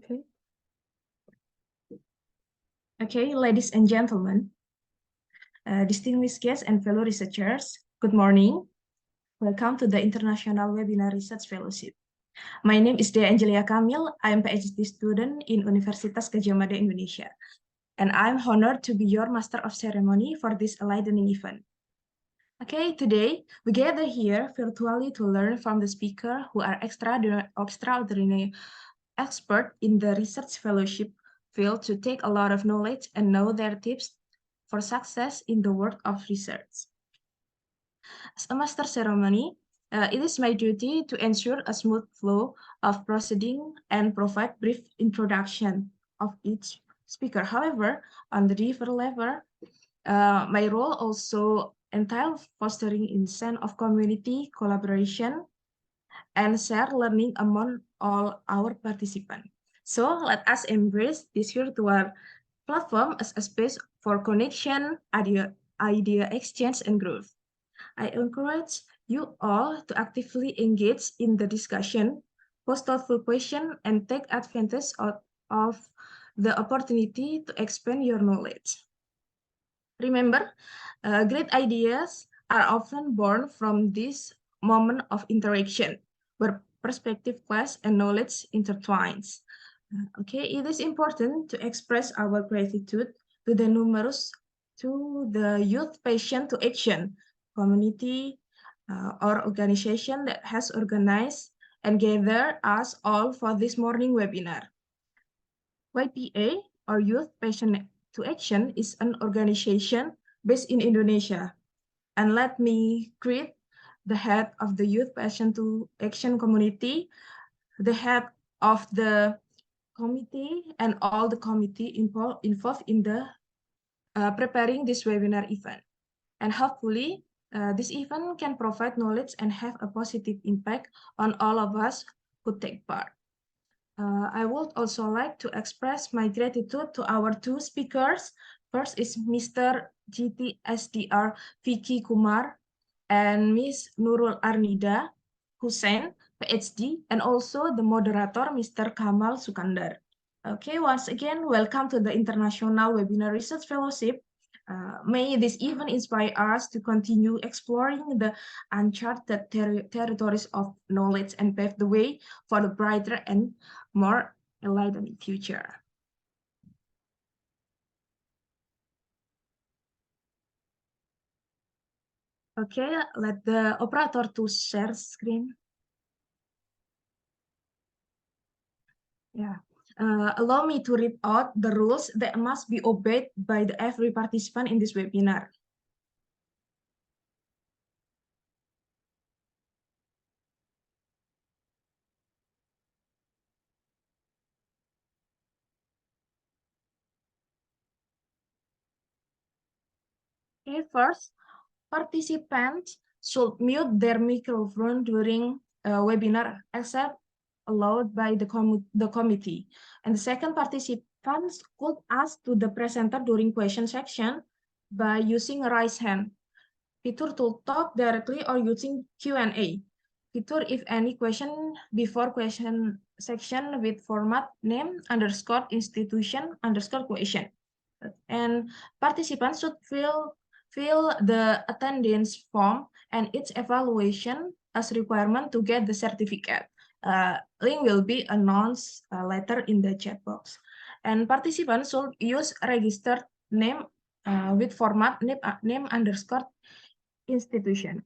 Okay. Okay, ladies and gentlemen, distinguished guests and fellow researchers, good morning. Welcome to the International Webinar Research Fellowship. My name is Dea Angelia Kamil. I am PhD student in Universitas Gadjah Mada, Indonesia. And I'm honored to be your Master of Ceremony for this enlightening event. Okay, today we gather here virtually to learn from the speaker who are extraordinary expert in the research fellowship field to take a lot of knowledge and know their tips for success in the world of research. As a master ceremony, it is my duty to ensure a smooth flow of proceeding and provide brief introduction of each speaker. However, on the deeper level, my role also entails fostering a sense of community collaboration and share learning among all our participants. So let us embrace this virtual platform as a space for connection, idea exchange, and growth. I encourage you all to actively engage in the discussion, post thoughtful questions, and take advantage of the opportunity to expand your knowledge. Remember, great ideas are often born from this moment of interaction, where perspective clash and knowledge intertwines. Okay, it is important to express our gratitude to the youth patient to action community or organization that has organized and gathered us all for this morning webinar. YPA, or Youth Patient to Action, is an organization based in Indonesia. And let me greet the head of the Youth Patient to Action community, the head of the committee, and all the committee involved in the preparing this webinar event. And hopefully, this event can provide knowledge and have a positive impact on all of us who take part. I would also like to express my gratitude to our two speakers. First is Mr. GT SDR Vicky Kumar and Ms. Nurul Arnida Hussein, PhD, and also the moderator, Mr. Kamal Sukandar. Okay, once again, welcome to the International Webinar Research Fellowship. May this event inspire us to continue exploring the uncharted territories of knowledge and pave the way for the brighter and more enlightened future. Okay, let the operator to share screen. Yeah. Allow me to read out the rules that must be obeyed by every participant in this webinar. Okay, first, participants should mute their microphone during webinar except allowed by the committee. And the second, participants could ask to the presenter during question section by using a raise hand feature to talk directly or using Q&A feature if any question before question section with format name underscore institution underscore question. And participants should fill the attendance form and its evaluation as requirement to get the certificate. Link will be announced later in the chat box. And participants should use registered name with format name underscore institution.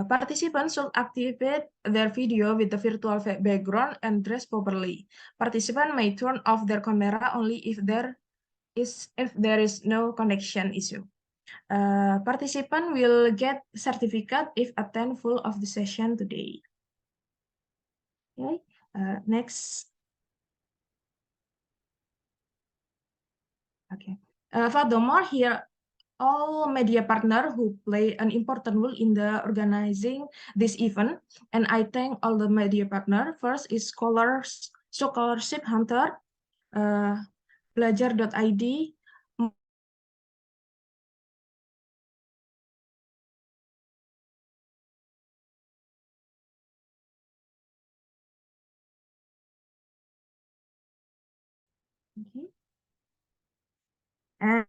Participants should activate their video with the virtual background and dress properly. Participants may turn off their camera only if there is no connection issue. Participant will get certificate if attend full of the session today. Okay, next. Okay. Furthermore, here all media partners who play an important role in the organizing this event, and I thank all the media partners. First is Scholarship Hunter, Belajar.id, And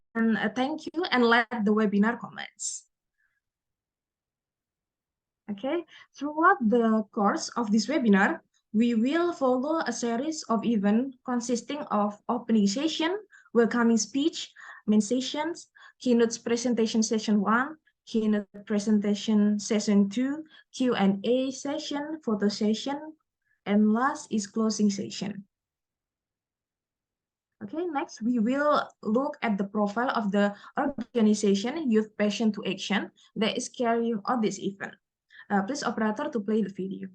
thank you, and let the webinar commence. Okay, throughout the course of this webinar, we will follow a series of events consisting of opening session, welcoming speech, main sessions, keynote presentation session 1, keynote presentation session 2, Q&A session, photo session, and last is closing session. Okay, next we will look at the profile of the organization Youth Passion to Action that is carrying out this event. Please, operator, to play the video.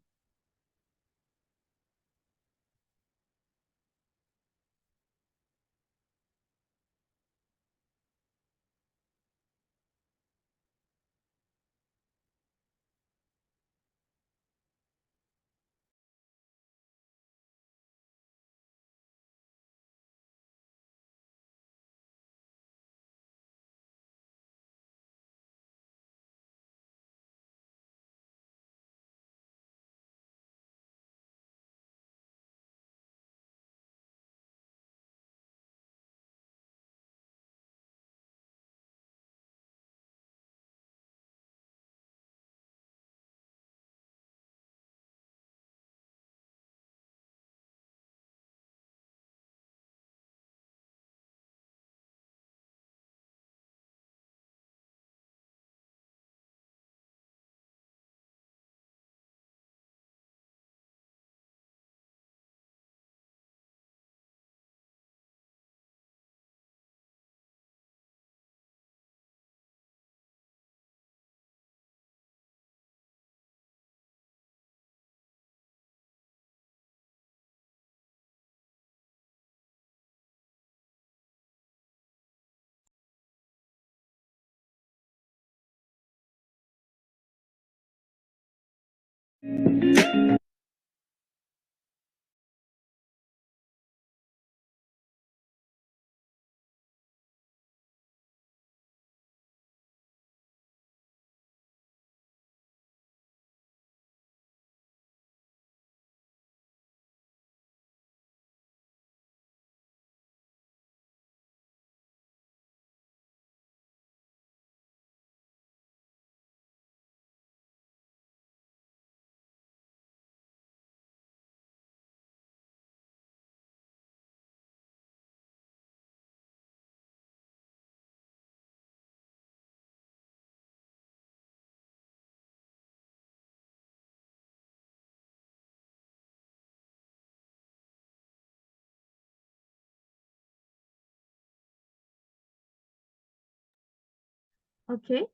Okay,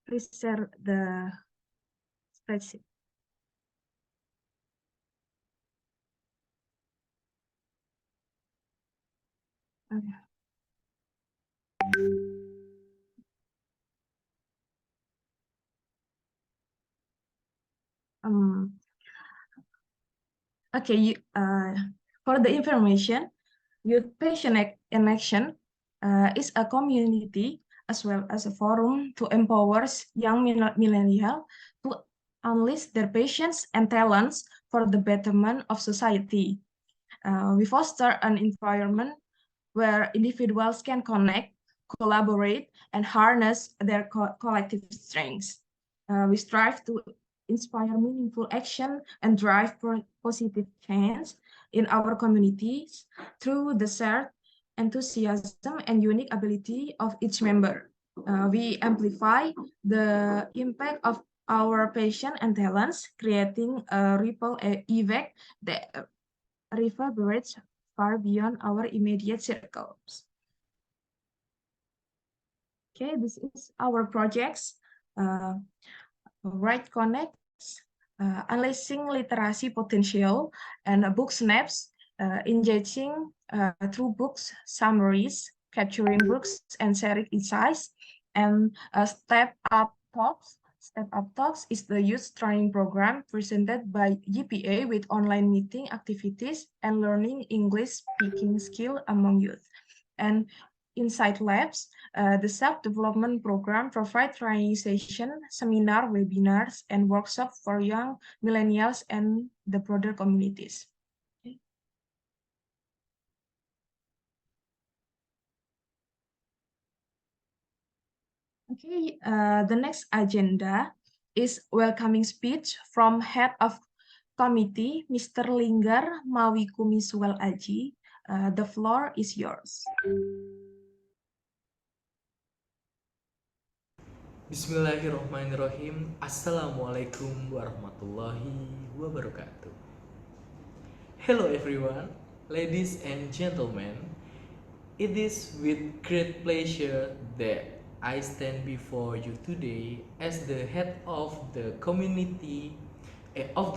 please share the spreadsheet. Okay. Um, okay, for the information, Youth Passion in Action is a community as well as a forum to empower young millennials to unleash their passions and talents for the betterment of society. We foster an environment where individuals can connect, collaborate, and harness their collective strengths. We strive to inspire meaningful action and drive positive change in our communities through the shared enthusiasm and unique ability of each member. We amplify the impact of our passion and talents, creating a ripple effect that reverberates far beyond our immediate circles. Okay, this is our projects. Right Connects, Unleashing Literacy Potential, and Book Snaps, engaging through books, summaries, capturing books and sharing insights, and Step Up Talks. Step Up Talks is the youth training program presented by GPA with online meeting activities and learning English speaking skill among youth. And Insight Labs, the self-development program provides training session, seminar, webinars, and workshops for young millennials and the broader communities. Okay. Okay, the next agenda is welcoming speech from Head of Committee, Mr. Linggar Mawikumiswal Aji. The floor is yours. Bismillahirrahmanirrahim. Assalamualaikum warahmatullahi wabarakatuh. Hello everyone, ladies and gentlemen. It is with great pleasure that I stand before you today as the head of the committee of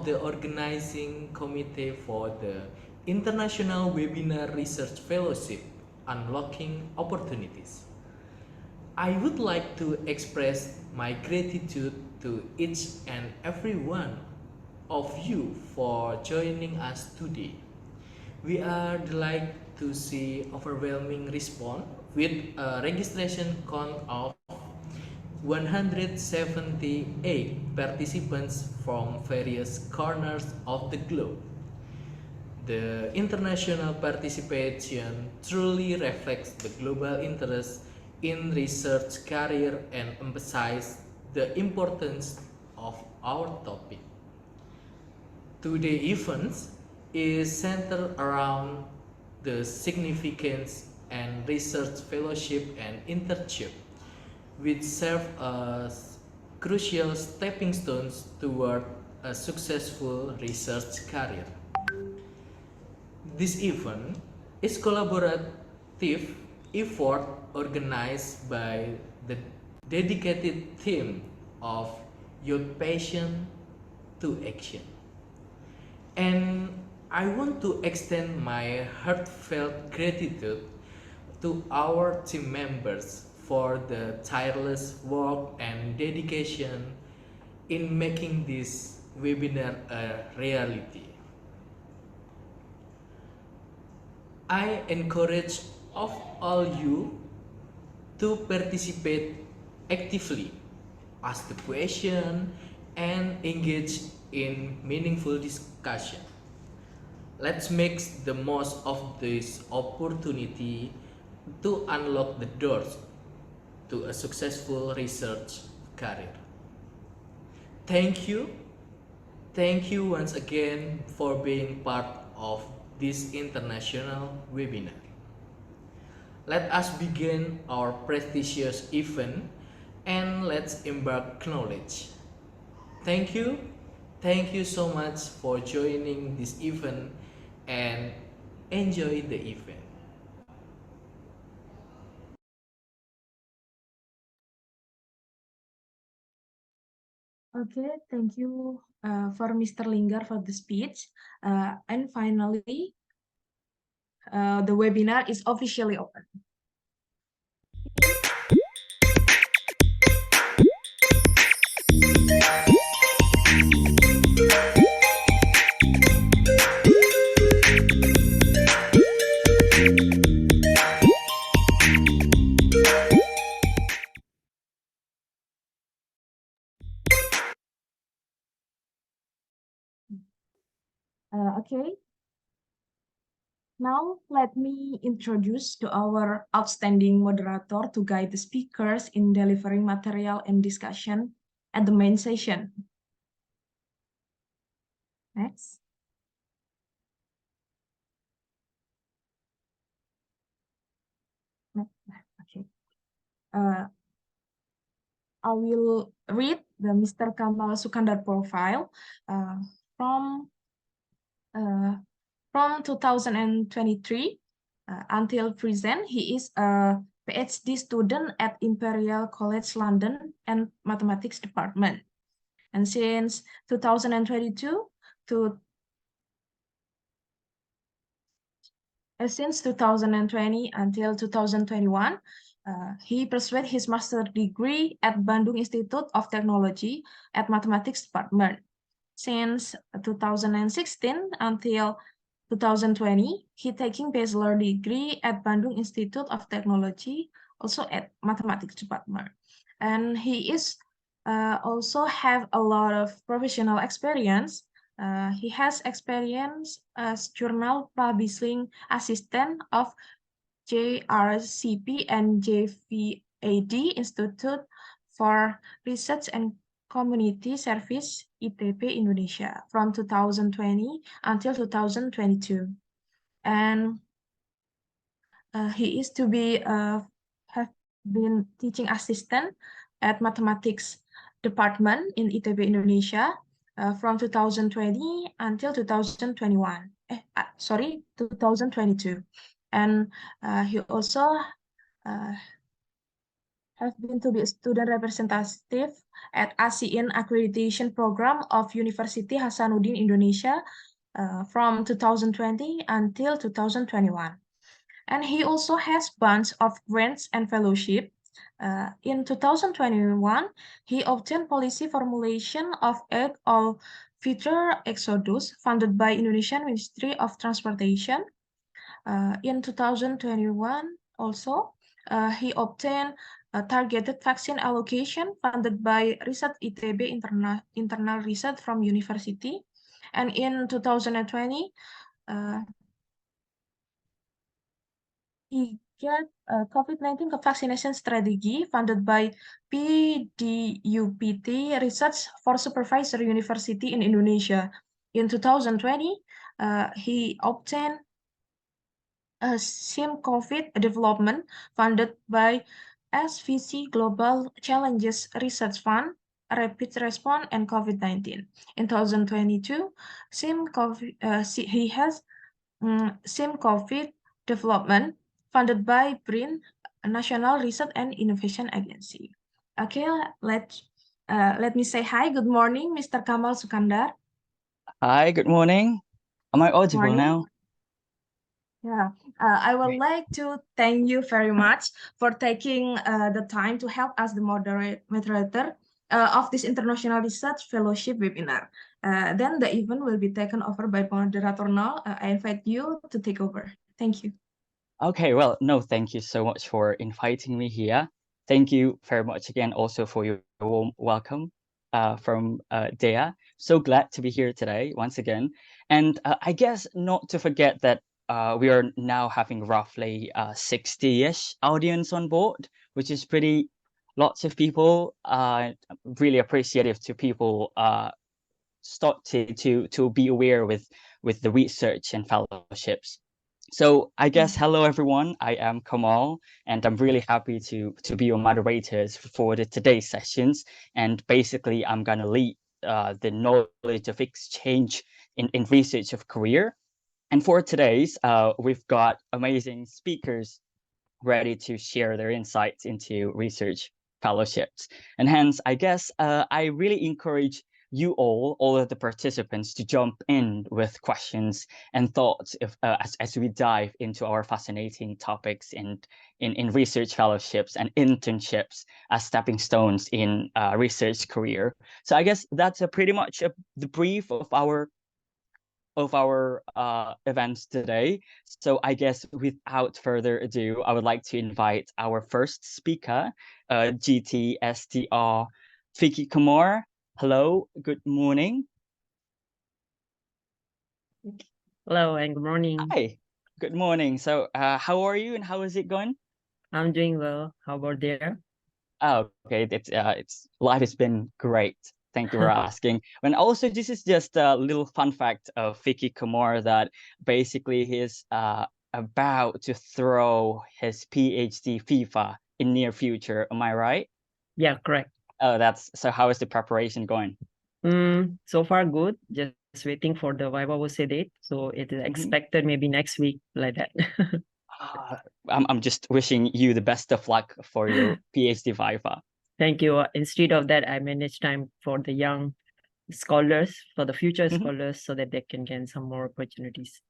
the organizing committee for the International Webinar Research Fellowship Unlocking Opportunities. I would like to express my gratitude to each and every one of you for joining us today. We are delighted to see overwhelming response with a registration count of 178 participants from various corners of the globe. The international participation truly reflects the global interest in research career and emphasizes the importance of our topic. Today's event is centered around the significance and research fellowship and internship, which serve as crucial stepping stones toward a successful research career. This event is collaborative effort organized by the dedicated team of Youth Passion to Action. And I want to extend my heartfelt gratitude to our team members for the tireless work and dedication in making this webinar a reality. I encourage of all you to participate actively, ask the question, and engage in meaningful discussion. Let's make the most of this opportunity to unlock the doors to a successful research career. Thank you. Thank you once again for being part of this international webinar. Let us begin our prestigious event and let's embark knowledge. Thank you. Thank you so much for joining this event and enjoy the event. Okay, thank you for Mr. Linggar for the speech. And finally, the webinar is officially open. Okay, now let me introduce to our outstanding moderator to guide the speakers in delivering material and discussion at the main session. Next. Okay. I will read the Mr. Kamal Sukandar profile uh, from uh, from 2023 until present. He is a PhD student at Imperial College London and Mathematics Department. And since 2022 to since 2020 until 2021, he pursued his master's degree at Bandung Institute of Technology at Mathematics Department. Since 2016 until 2020, he taking bachelor degree at Bandung Institute of Technology, also at Mathematics Department. And he is also have a lot of professional experience. He has experience as journal publishing assistant of JRCP and AD, Institute for Research and Community Service, ITB Indonesia, from 2020 until 2022. And he is to be have been teaching assistant at mathematics department in ITB Indonesia from 2020 until 2021. 2022. And he also have been to be a student representative at ASEAN Accreditation Program of University Hasanuddin Indonesia from 2020 until 2021. And he also has bunch of grants and fellowship. In 2021, he obtained policy formulation of Aid of Future Exodus funded by Indonesian Ministry of Transportation. In 2021, also, he obtained a targeted vaccine allocation funded by Research ITB internal research from university. And in 2020, he get a COVID-19 vaccination strategy funded by PDUPT Research for Supervisor University in Indonesia. In 2020, he obtained a SIM COVID development funded by SVC Global Challenges Research Fund, Rapid Response, and COVID-19. In 2022, he has SIM COVID development funded by BRIN, National Research and Innovation Agency. Okay, let me say hi. Good morning, Mr. Kamal Sukandar. Hi, good morning. Am I audible Morning. now? Yeah, I would Great. like to thank you very much for taking the time to help us, the moderator of this International Research Fellowship webinar. Then the event will be taken over by moderator now. I invite you to take over. Thank you. Okay, well, no, thank you so much for inviting me here. Thank you very much again also for your warm welcome from Dea. So glad to be here today once again. And I guess not to forget that we are now having roughly 60-ish audience on board, which is pretty lots of people. Really appreciative to people start to be aware with the research and fellowships. So I guess hello everyone. I am Kamal, and I'm really happy to be your moderators for today's sessions. And basically, I'm gonna lead the knowledge of exchange in research of career. And for today's, we've got amazing speakers ready to share their insights into research fellowships. And hence, I guess I really encourage you all of the participants, to jump in with questions and thoughts as we dive into our fascinating topics in research fellowships and internships as stepping stones in research career. So I guess that's pretty much the brief of our events today. So I guess without further ado, I would like to invite our first speaker, GTSTR Vicky Kamor. Hello, good morning. Hello and good morning. Hi, good morning. So how are you and how is it going? I'm doing well. How about there? Oh, okay. It's life has been great. Thank you for asking. And also, this is just a little fun fact of Vicky Kamor that basically he's about to throw his PhD FIFA in near future. Am I right? Yeah, correct. Oh, so. How is the preparation going? So far good. Just waiting for the Viva Voce date. So it is expected maybe next week, like that. I'm just wishing you the best of luck for your PhD Viva. Thank you. Instead of that, I manage time for the young scholars, for the future scholars, so that they can gain some more opportunities.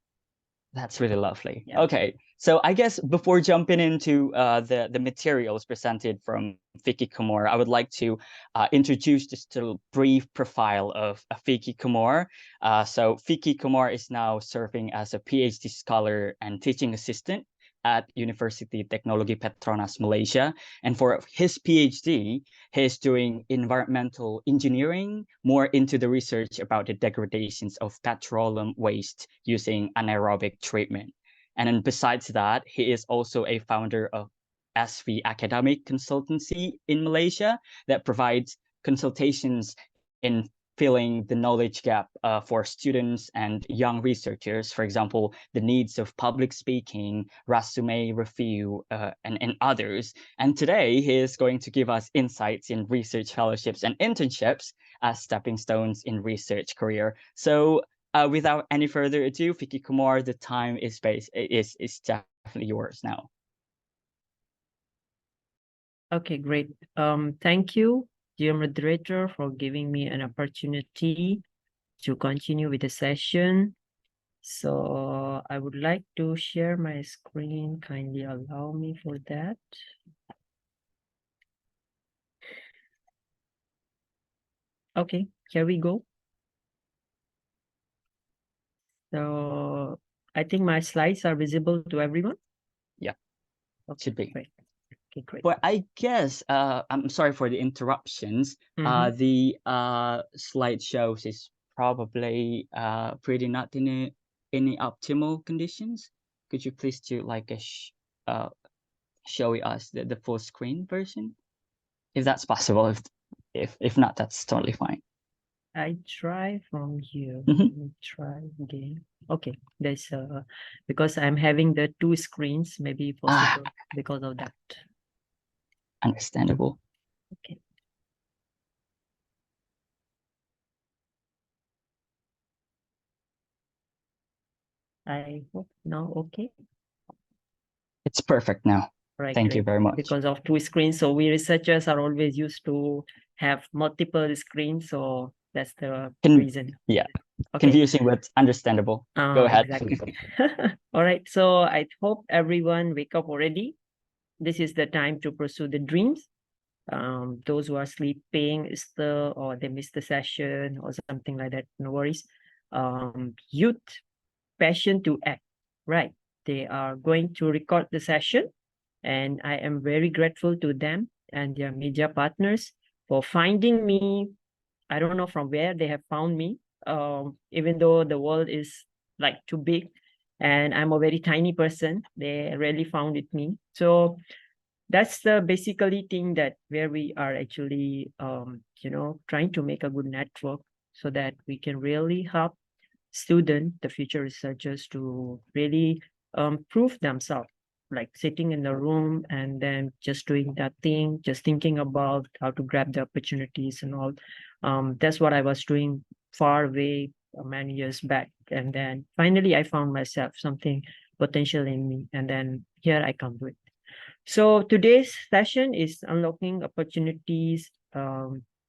That's really lovely. Yeah. Okay, so I guess before jumping into the materials presented from Vicky Kamor, I would like to introduce just a brief profile of Vicky Kamor. So Vicky Kamor is now serving as a PhD scholar and teaching assistant at University Teknologi Petronas Malaysia. And for his PhD, he's doing environmental engineering, more into the research about the degradations of petroleum waste using anaerobic treatment. And then besides that, he is also a founder of SV Academic Consultancy in Malaysia that provides consultations in filling the knowledge gap for students and young researchers, for example, the needs of public speaking, resume review, and others. And today he is going to give us insights in research fellowships and internships as stepping stones in research career. So without any further ado, Vicky Kumar, the time is definitely yours now. Okay, great. Thank you, dear moderator, for giving me an opportunity to continue with the session. So I would like to share my screen. Kindly allow me for that. Okay, here we go. So I think my slides are visible to everyone. Yeah, Okay, should be. great. Okay, great. But I guess I'm sorry for the interruptions. The slideshows is probably pretty not in any optimal conditions. Could you please do like a show us the full screen version, if that's possible? If not, that's totally fine. I try from here. Mhm. Let me try again. Okay, there's because I'm having the two screens, maybe possible because of that. Understandable. Okay. I hope now okay. It's perfect now. Right, Thank you great. very much. Because of two screens, so we researchers are always used to have multiple screens, so that's the reason. Yeah, Okay. confusing but understandable. Go ahead. Exactly. All right, so I hope everyone wake up already. This is the time to pursue the dreams. Those who are sleeping still, or they missed the session or something like that, no worries. Youth passion to act, right? They are going to record the session, and I am very grateful to them and their media partners for finding me. I don't know from where they have found me, even though the world is like too big and I'm a very tiny person, they really found it me. So that's the basically thing that where we are actually, trying to make a good network so that we can really help the future researchers, to really prove themselves, like sitting in the room and then just doing that thing, just thinking about how to grab the opportunities and all. That's what I was doing far away many years back. And then finally I found myself something potential in me. And then here I come to it. So today's session is unlocking opportunities,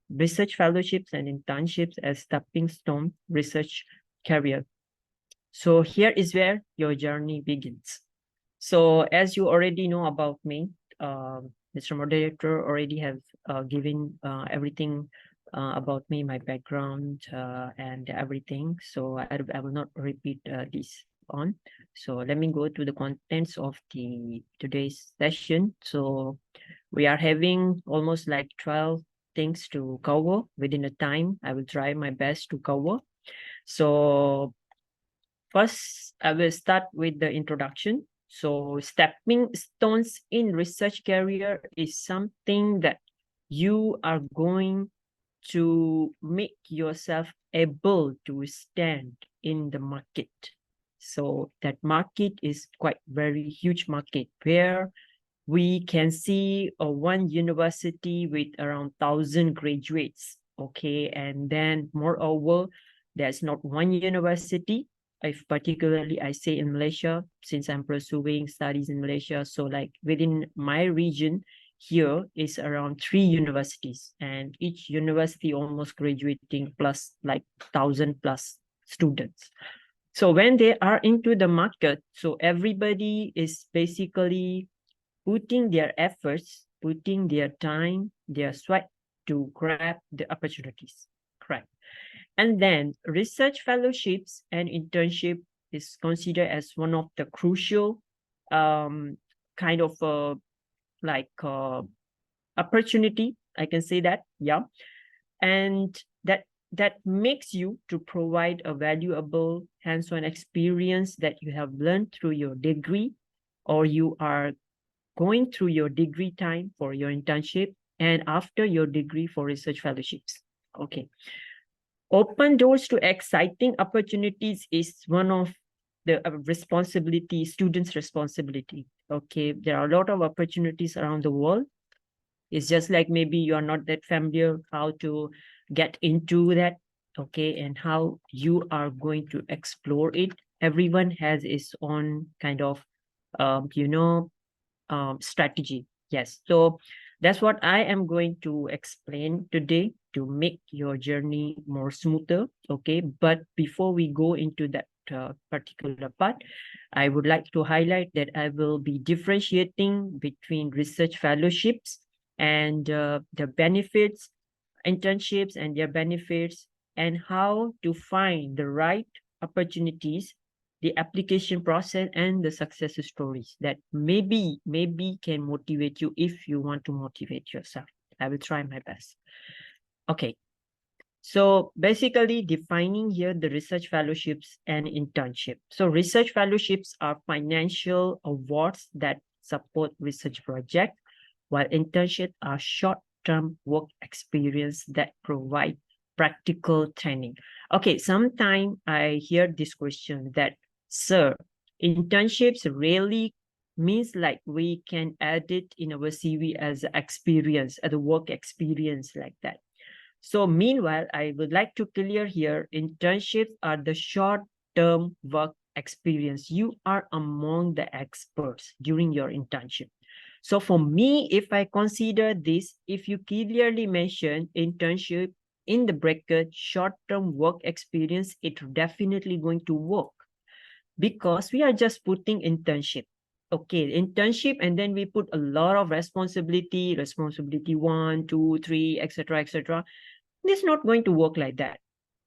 research fellowships and internships as stepping stone research career. So here is where your journey begins. So as you already know about me, Mr. Moderator already have given everything about me, my background and everything. So I will not repeat this on. So let me go to the contents of today's session. So we are having almost like 12 things to cover within a time. I will try my best to cover. So first, I will start with the introduction. So stepping stones in research career is something that you are going to make yourself able to stand in the market. So that market is quite very huge market where we can see one university with around 1,000 graduates. Okay, and then moreover, there's not one university. If particularly I say in Malaysia, since I'm pursuing studies in Malaysia, so like within my region here is around 3 universities, and each university almost graduating plus like 1,000 plus students. So when they are into the market, so everybody is basically putting their efforts, putting their time, their sweat to grab the opportunities. Correct. And then research fellowships and internship is considered as one of the crucial kind of opportunity. I can say that, yeah. And that makes you to provide a valuable hands-on experience that you have learned through your degree, or you are going through your degree time for your internship and after your degree for research fellowships. Okay. Open doors to exciting opportunities is one of the responsibility, students' responsibility. Okay. There are a lot of opportunities around the world. It's just like maybe you are not that familiar how to get into that, okay, and how you are going to explore it. Everyone has its own kind of, strategy. Yes, so that's what I am going to explain today to make your journey more smoother. Okay, but before we go into that particular part, I would like to highlight that I will be differentiating between research fellowships and the benefits, internships and their benefits, and how to find the right opportunities, the application process, and the success stories that maybe can motivate you if you want to motivate yourself. I will try my best. Okay. So basically defining here the research fellowships and internship. So research fellowships are financial awards that support research projects, while internships are short-term work experience that provide practical training. Okay, sometimes I hear this question that, sir, internships really means like we can add it in our CV as experience, as a work experience like that. So meanwhile, I would like to clear here, internships are the short-term work experience. You are among the experts during your internship. So for me, if I consider this, if you clearly mention internship in the bracket, short-term work experience, it's definitely going to work because we are just putting internship. Okay, internship, and then we put a lot of responsibility 1, 2, 3, etc., etc. It's not going to work like that.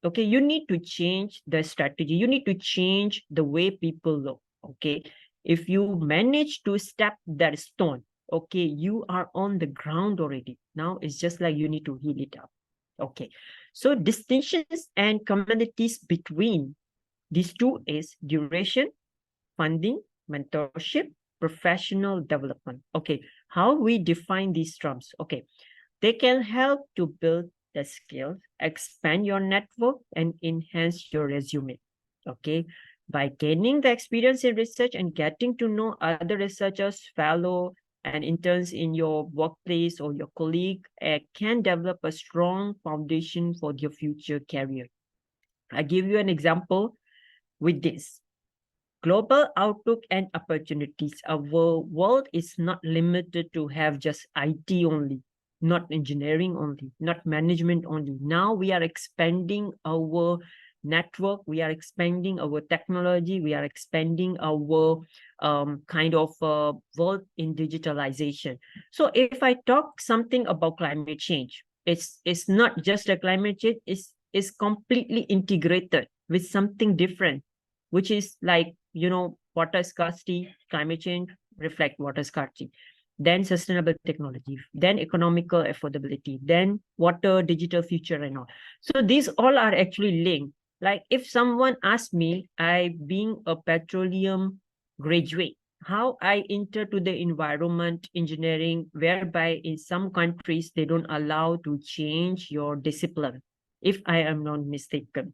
Okay, you need to change the strategy. You need to change the way people look. Okay, if you manage to step that stone, okay, you are on the ground already. Now it's just like you need to heal it up. Okay, so distinctions and commonalities between these two is duration, funding, mentorship, professional development. Okay, how we define these terms? Okay, they can help to build the skills, expand your network, and enhance your resume. Okay, by gaining the experience in research and getting to know other researchers, fellow, and interns in your workplace or your colleague can develop a strong foundation for your future career. I give you an example with this. Global outlook and opportunities. Our world is not limited to have just IT only, not engineering only, not management only. Now we are expanding our network, we are expanding our technology, we are expanding our kind of world in digitalization. So if I talk something about climate change, it's not just a climate change, it's completely integrated with something different, which is like, water scarcity, climate change, reflect water scarcity, then sustainable technology, then economical affordability, then water, digital future and all. So these all are actually linked. Like if someone asks me, I being a petroleum graduate, how I enter to the environment engineering, whereby in some countries, they don't allow to change your discipline, if I am not mistaken.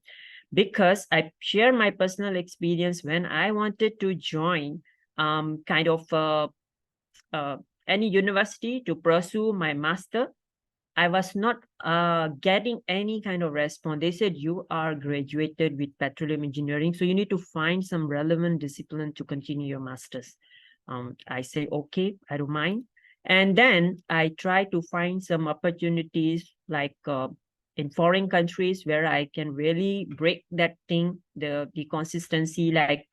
Because I share my personal experience when I wanted to join kind of any university to pursue my master. I was not getting any kind of response. They said, you are graduated with petroleum engineering, so you need to find some relevant discipline to continue your master's. I say, okay, I don't mind. And then I try to find some opportunities like in foreign countries where I can really break that thing, the consistency, like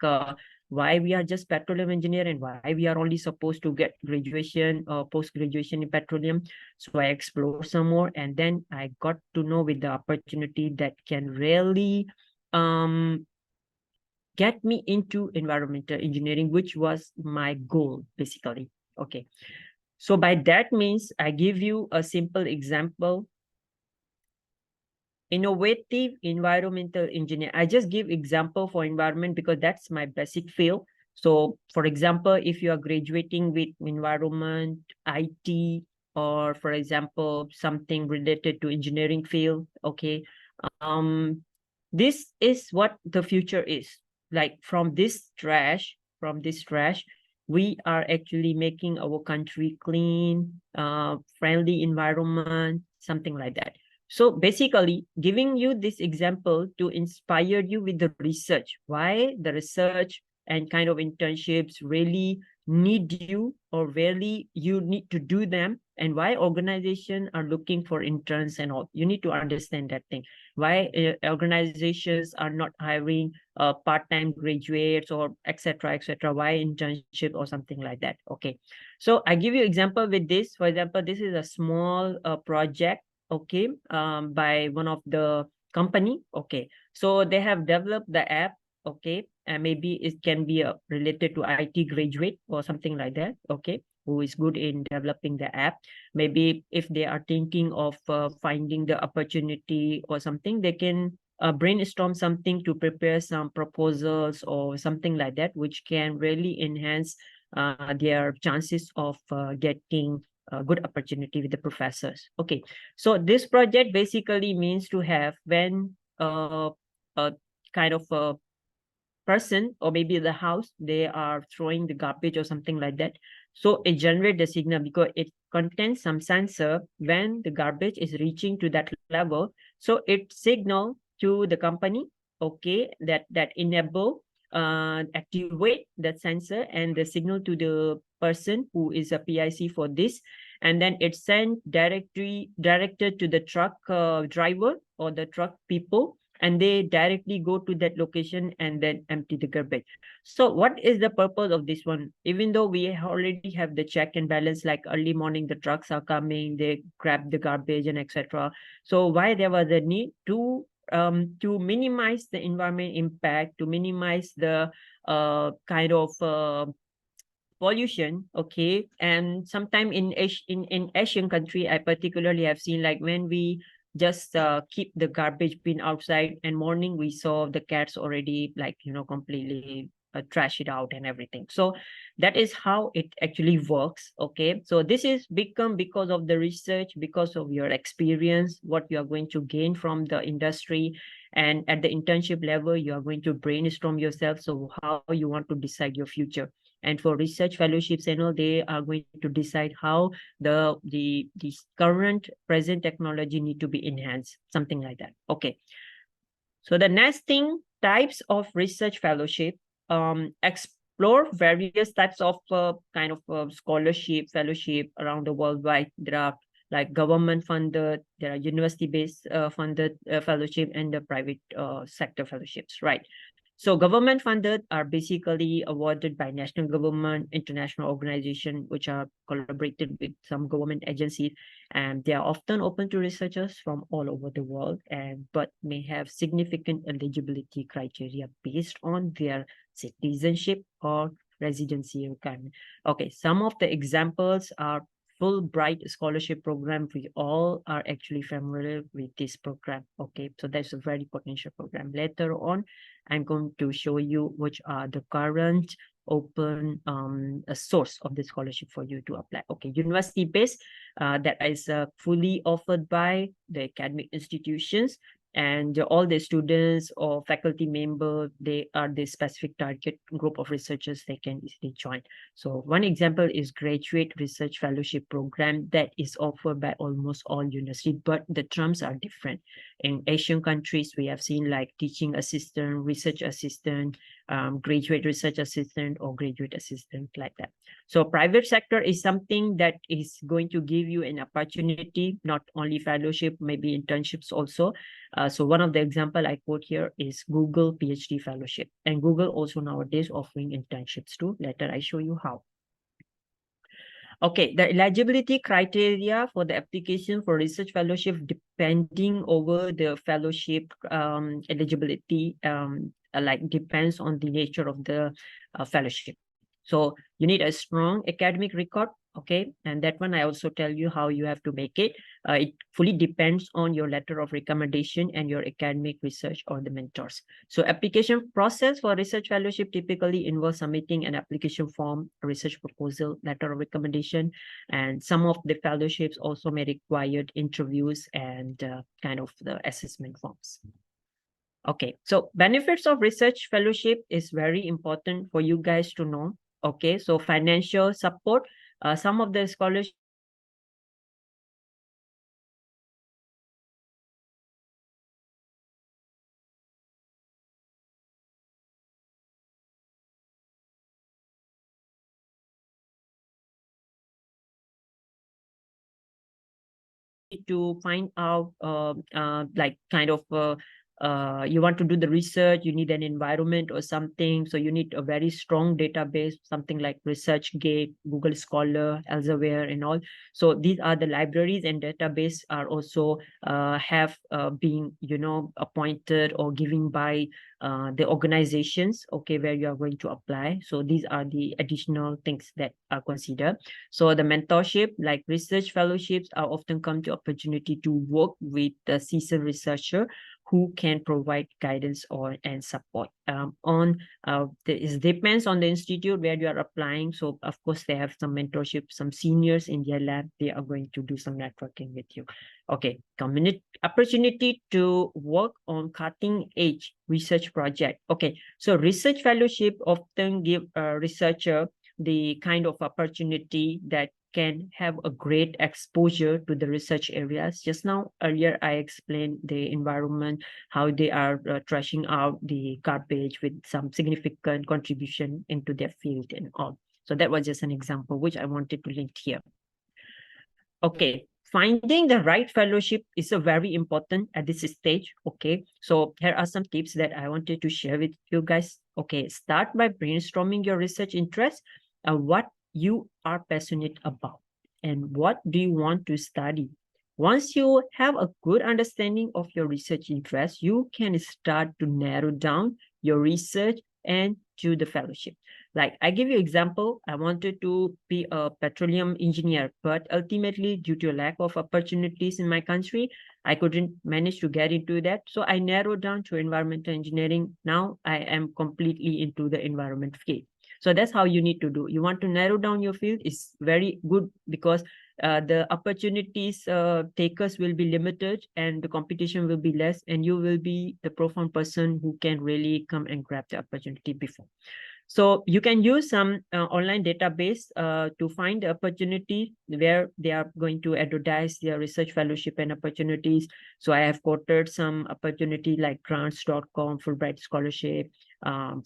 why we are just petroleum engineer and why we are only supposed to get graduation or post-graduation in petroleum. So I explore some more, and then I got to know with the opportunity that can really get me into environmental engineering, which was my goal, basically. Okay. So by that means, I give you a simple example. Innovative environmental engineer. I just give example for environment because that's my basic field. So for example, if you are graduating with environment, IT, or for example, something related to engineering field, okay, this is what the future is. Like from this trash, we are actually making our country clean, friendly environment, something like that. So basically, giving you this example to inspire you with the research, why the research and kind of internships really need you, or really you need to do them, and why organizations are looking for interns and all. You need to understand that thing. Why organizations are not hiring part-time graduates or etc. Why internship or something like that. Okay, so I give you example with this. For example, this is a small project, okay, by one of the company. Okay, so they have developed the app, okay, and maybe it can be related to IT graduate or something like that, okay, who is good in developing the app. Maybe if they are thinking of finding the opportunity or something, they can brainstorm something to prepare some proposals or something like that, which can really enhance their chances of getting a good opportunity with the professors. Okay, so this project basically means to have when a kind of a person, or maybe the house, they are throwing the garbage or something like that. So it generates the signal because it contains some sensor when the garbage is reaching to that level. So it signal to the company, okay, that enable activate that sensor and the signal to the person who is a PIC for this, and then it's sent directed to the truck driver or the truck people, and they directly go to that location and then empty the garbage. So what is the purpose of this one? Even though we already have the check and balance, like early morning the trucks are coming, they grab the garbage and etc. So why there was a need to minimize the environment impact, to minimize the kind of pollution, okay. And sometime in Asian country, I particularly have seen, like when we just keep the garbage bin outside, and morning we saw the cats already, like, you know, completely trash it out and everything. So that is how it actually works, okay. So this is become because of the research, because of your experience, what you are going to gain from the industry. And at the internship level, you are going to brainstorm yourself, so how you want to decide your future. And for research fellowships and all, they are going to decide how the current present technology need to be enhanced, something like that. Okay, so the next thing, types of research fellowship, explore various types of kind of scholarship fellowship around the worldwide. There are like government funded, there are university based funded fellowship, and the private sector fellowships, right? So government funded are basically awarded by national government, international organization, which are collaborated with some government agencies, and they are often open to researchers from all over the world, and but may have significant eligibility criteria based on their citizenship or residency requirement. Okay, some of the examples are Fulbright scholarship program. We all are actually familiar with this program. Okay, so that's a very potential program. Later on, I'm going to show you which are the current open source of the scholarship for you to apply. Okay, university based, that is fully offered by the academic institutions, and all the students or faculty member, they are the specific target group of researchers they can easily join. So one example is graduate research fellowship program that is offered by almost all universities, but the terms are different. In Asian countries, we have seen like teaching assistant, research assistant, graduate research assistant, or graduate assistant, like that. So private sector is something that is going to give you an opportunity, not only fellowship, maybe internships also. So one of the example I quote here is Google PhD fellowship, and Google also nowadays offering internships too. Later I show you how. Okay, the eligibility criteria for the application for research fellowship depending over the fellowship eligibility like depends on the nature of the fellowship. So you need a strong academic record, okay? And that one I also tell you how you have to make it. It fully depends on your letter of recommendation and your academic research or the mentors. So application process for research fellowship typically involves submitting an application form, a research proposal, letter of recommendation, and some of the fellowships also may require interviews and kind of the assessment forms. Okay, so benefits of research fellowship is very important for you guys to know. Okay, so financial support, some of the scholarships to find out like kind of you want to do the research, you need an environment or something, so you need a very strong database, something like ResearchGate, Google Scholar, Elsevier and all. So these are the libraries and database are also have been, you know, appointed or given by the organizations, okay, where you are going to apply. So these are the additional things that are considered. So the mentorship, like research fellowships, are often come to opportunity to work with the seasoned researcher who can provide guidance or and support. It depends on the institute where you are applying. So of course they have some mentorship, some seniors in their lab, they are going to do some networking with you. Okay, community opportunity to work on cutting edge research project. Okay, so research fellowship often give a researcher the kind of opportunity that can have a great exposure to the research areas. Just now, earlier, I explained the environment, how they are trashing out the garbage with some significant contribution into their field and all. So that was just an example, which I wanted to link here. Okay, finding the right fellowship is a very important at this stage. Okay, so here are some tips that I wanted to share with you guys. Okay, start by brainstorming your research interests and what you are passionate about and what do you want to study. Once you have a good understanding of your research interests, you can start to narrow down your research and to the fellowship. Like I give you example, I wanted to be a petroleum engineer, but ultimately due to a lack of opportunities in my country, I couldn't manage to get into that. So I narrowed down to environmental engineering. Now I am completely into the environment field. So that's how you need to do. You want to narrow down your field is very good because the opportunities takers will be limited and the competition will be less and you will be the profound person who can really come and grab the opportunity before. So you can use some online database to find the opportunity where they are going to advertise their research fellowship and opportunities. So I have quoted some opportunity like grants.com, Fulbright Scholarship,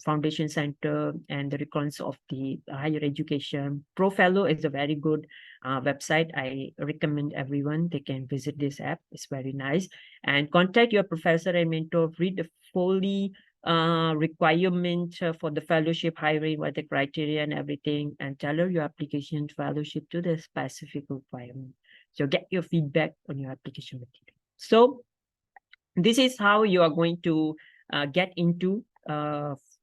Foundation Center, and the recurrence of the higher education. ProFellow is a very good website. I recommend everyone, they can visit this app. It's very nice. And contact your professor and mentor, read the fully requirement for the fellowship hiring, what the criteria and everything, and tailor your application fellowship to the specific requirement. So get your feedback on your application material. So this is how you are going to get into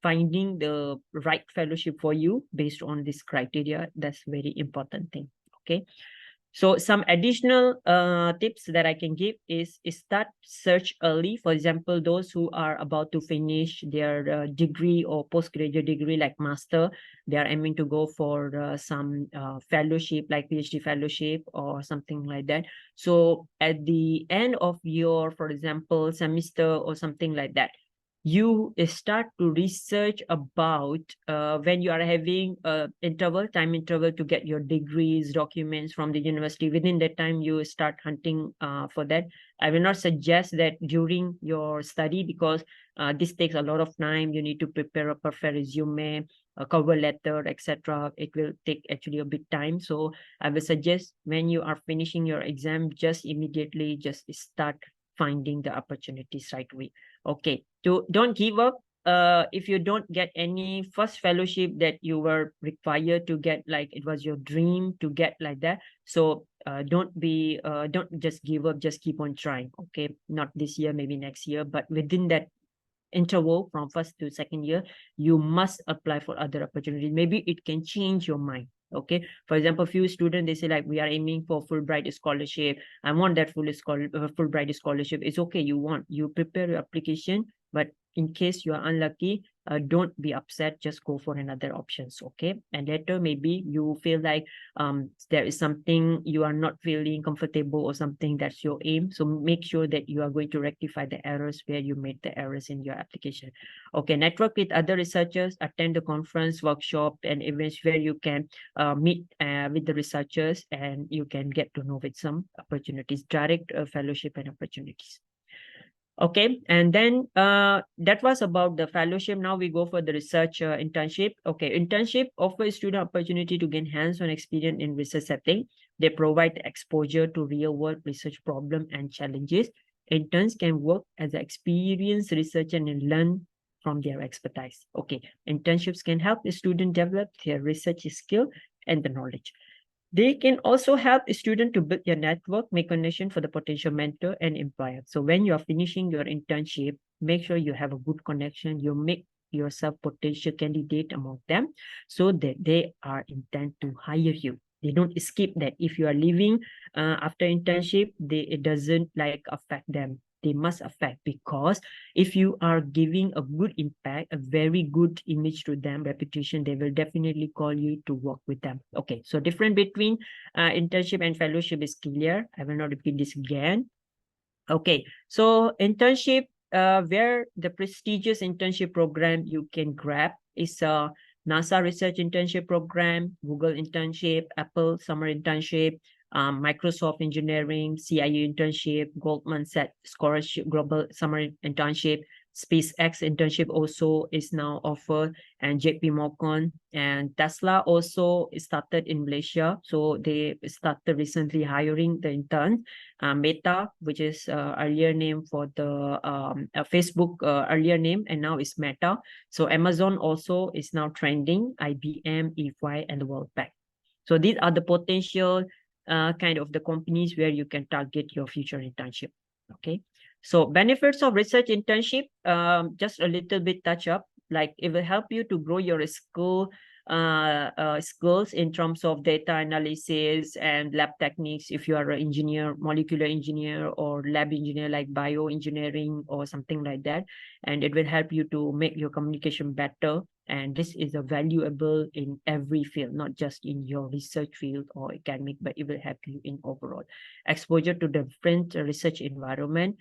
finding the right fellowship for you based on this criteria. That's very important thing. Okay. So some additional tips that I can give is start search early. For example, those who are about to finish their degree or postgraduate degree like master, they are aiming to go for some fellowship like PhD fellowship or something like that. So at the end of your, for example, semester or something like that, you start to research about when you are having time interval to get your degrees, documents from the university. Within that time, you start hunting for that. I will not suggest that during your study because this takes a lot of time. You need to prepare a perfect resume, a cover letter, etc. It will take actually a bit time. So I will suggest when you are finishing your exam, just immediately just start finding the opportunities right away. Okay, don't give up. If you don't get any first fellowship that you were required to get, like it was your dream to get like that. So don't just give up, just keep on trying. Okay, not this year, maybe next year, but within that interval from first to second year, you must apply for other opportunities. Maybe it can change your mind. Okay, for example, few students, they say like, we are aiming for Fulbright scholarship. I want that Fulbright scholarship. It's okay, you prepare your application, but in case you are unlucky, don't be upset, just go for another options. Okay, and later maybe you feel like there is something you are not feeling comfortable or something, that's your aim. So make sure that you are going to rectify the errors where you made the errors in your application. Okay, network with other researchers, attend the conference, workshop, and events where you can meet with the researchers, and you can get to know with some opportunities, direct fellowship and opportunities. Okay, and then that was about the fellowship. Now we go for the research internship. Okay, internship offers student opportunity to gain hands-on experience in research setting. They provide exposure to real-world research problem and challenges. Interns can work as an experienced researcher and learn from their expertise. Okay, internships can help the student develop their research skill and the knowledge. They can also help a student to build your network, make connection for the potential mentor and employer. So when you're finishing your internship, make sure you have a good connection. You make yourself potential candidate among them so that they are intent to hire you. They don't skip that. If you are leaving after internship, it doesn't like affect them. They must affect, because if you are giving a good impact, a very good image to them, reputation, they will definitely call you to work with them. Okay, so difference between internship and fellowship is clear. I will not repeat this again. Okay, so internship, where the prestigious internship program you can grab is a NASA research internship program, Google internship, Apple summer internship, Microsoft engineering, CIU internship, Goldman Sachs scholarship, global summer internship, SpaceX internship also is now offered, and JP Morgan and Tesla also started in Malaysia. So they started recently hiring the interns. Meta, which is earlier name for the Facebook earlier name, and now it's Meta. So Amazon also is now trending, IBM, EY, and the World Bank. So these are the potential kind of the companies where you can target your future internship. Okay. So benefits of research internship, just a little bit touch up, like it will help you to grow your skills in terms of data analysis and lab techniques. If you are an engineer, molecular engineer, or lab engineer like bioengineering or something like that, and it will help you to make your communication better. And this is a valuable in every field, not just in your research field or academic, but it will help you in overall exposure to different research environment.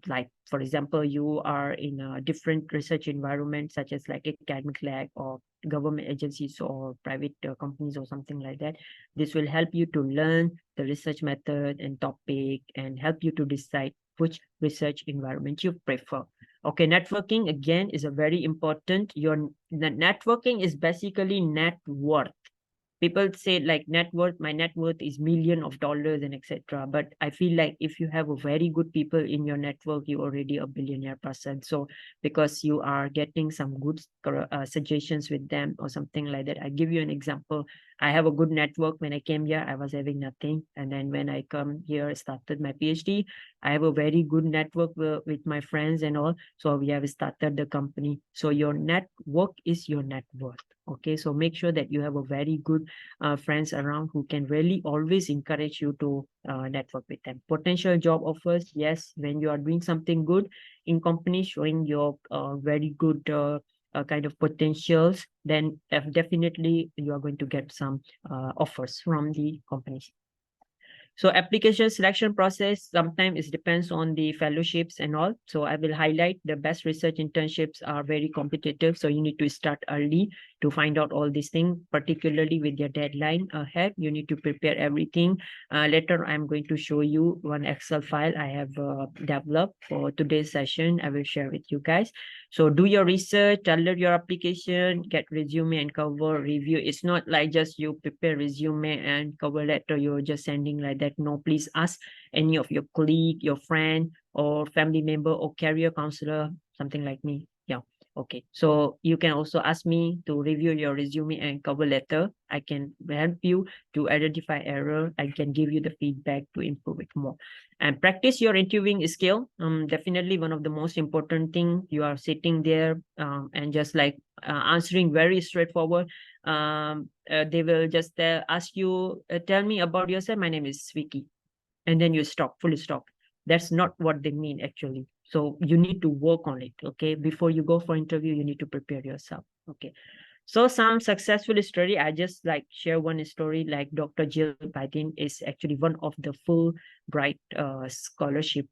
Like, for example, you are in a different research environment, such as like academic lab or government agencies or private companies or something like that. This will help you to learn the research method and topic, and help you to decide which research environment you prefer. Okay, networking again is a very important. The networking is basically net worth. People say like net worth, my net worth is million of dollars and etc. But I feel like if you have a very good people in your network, you're already a billionaire person. So because you are getting some good suggestions with them or something like that. I give you an example. I have a good network. When I came here, I was having nothing. And then when I come here, I started my PhD. I have a very good network with my friends and all. So we have started the company. So your network is your net worth. Okay, so make sure that you have a very good friends around who can really always encourage you to network with them. Potential job offers, yes, when you are doing something good in company, showing your very good kind of potentials, then definitely you are going to get some offers from the companies. So application selection process, sometimes it depends on the fellowships and all. So I will highlight the best research internships are very competitive. So you need to start early to find out all these things, particularly with your deadline ahead. You need to prepare everything. Later, I'm going to show you one Excel file I have developed for today's session. I will share with you guys. So do your research, tailor your application, get resume and cover review. It's not like just you prepare resume and cover letter, you're just sending like that. No, please ask any of your colleague, your friend, or family member, or career counselor, something like me. Yeah. Okay, so you can also ask me to review your resume and cover letter. I can help you to identify error. I can give you the feedback to improve it more. And practice your interviewing skill. Definitely one of the most important thing. You are sitting there and just like answering very straightforward. They will just ask you, tell me about yourself. My name is Vicky. And then you stop, fully stop. That's not what they mean actually. So you need to work on it. Okay. Before you go for interview, you need to prepare yourself. Okay. So some successful story, I just like share one story like Dr. Jill Biden is actually one of the Fulbright scholarship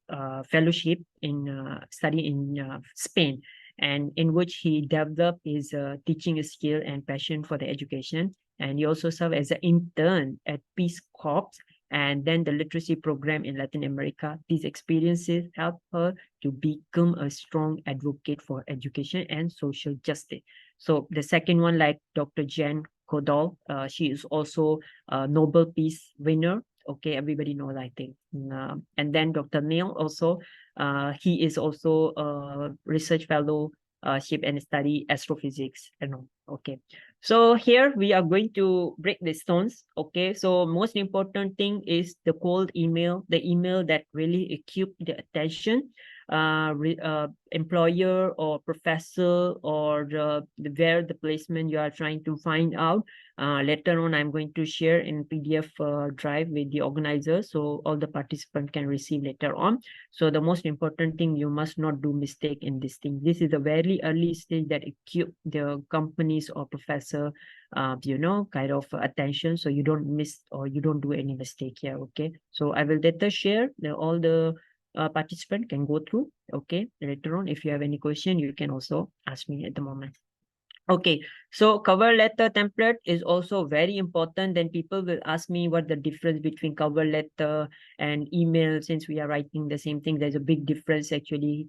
fellowship in study in Spain, and in which he developed his teaching skill and passion for the education. And he also served as an intern at Peace Corps and then the literacy program in Latin America. These experiences helped her to become a strong advocate for education and social justice. So the second one, like Dr. Jen Kodal, she is also a Nobel Peace winner. Okay, everybody knows, I think. And then Dr. Neil also, he is also a research fellow, ship and study astrophysics and all. Okay, so here we are going to break the stones. Okay, so most important thing is the cold email, the email that really equip the attention. Employer or professor or where the placement you are trying to find out. Later on, I'm going to share in PDF drive with the organizer so all the participants can receive later on. So the most important thing, you must not do mistake in this thing. This is a very early stage that equip the companies or professor, kind of attention, so you don't miss or you don't do any mistake here. Okay, so I will later share all the participant can go through. Okay, later on, if you have any question, you can also ask me at the moment. Okay, so cover letter template is also very important. Then people will ask me what the difference between cover letter and email. Since we are writing the same thing, there's a big difference actually.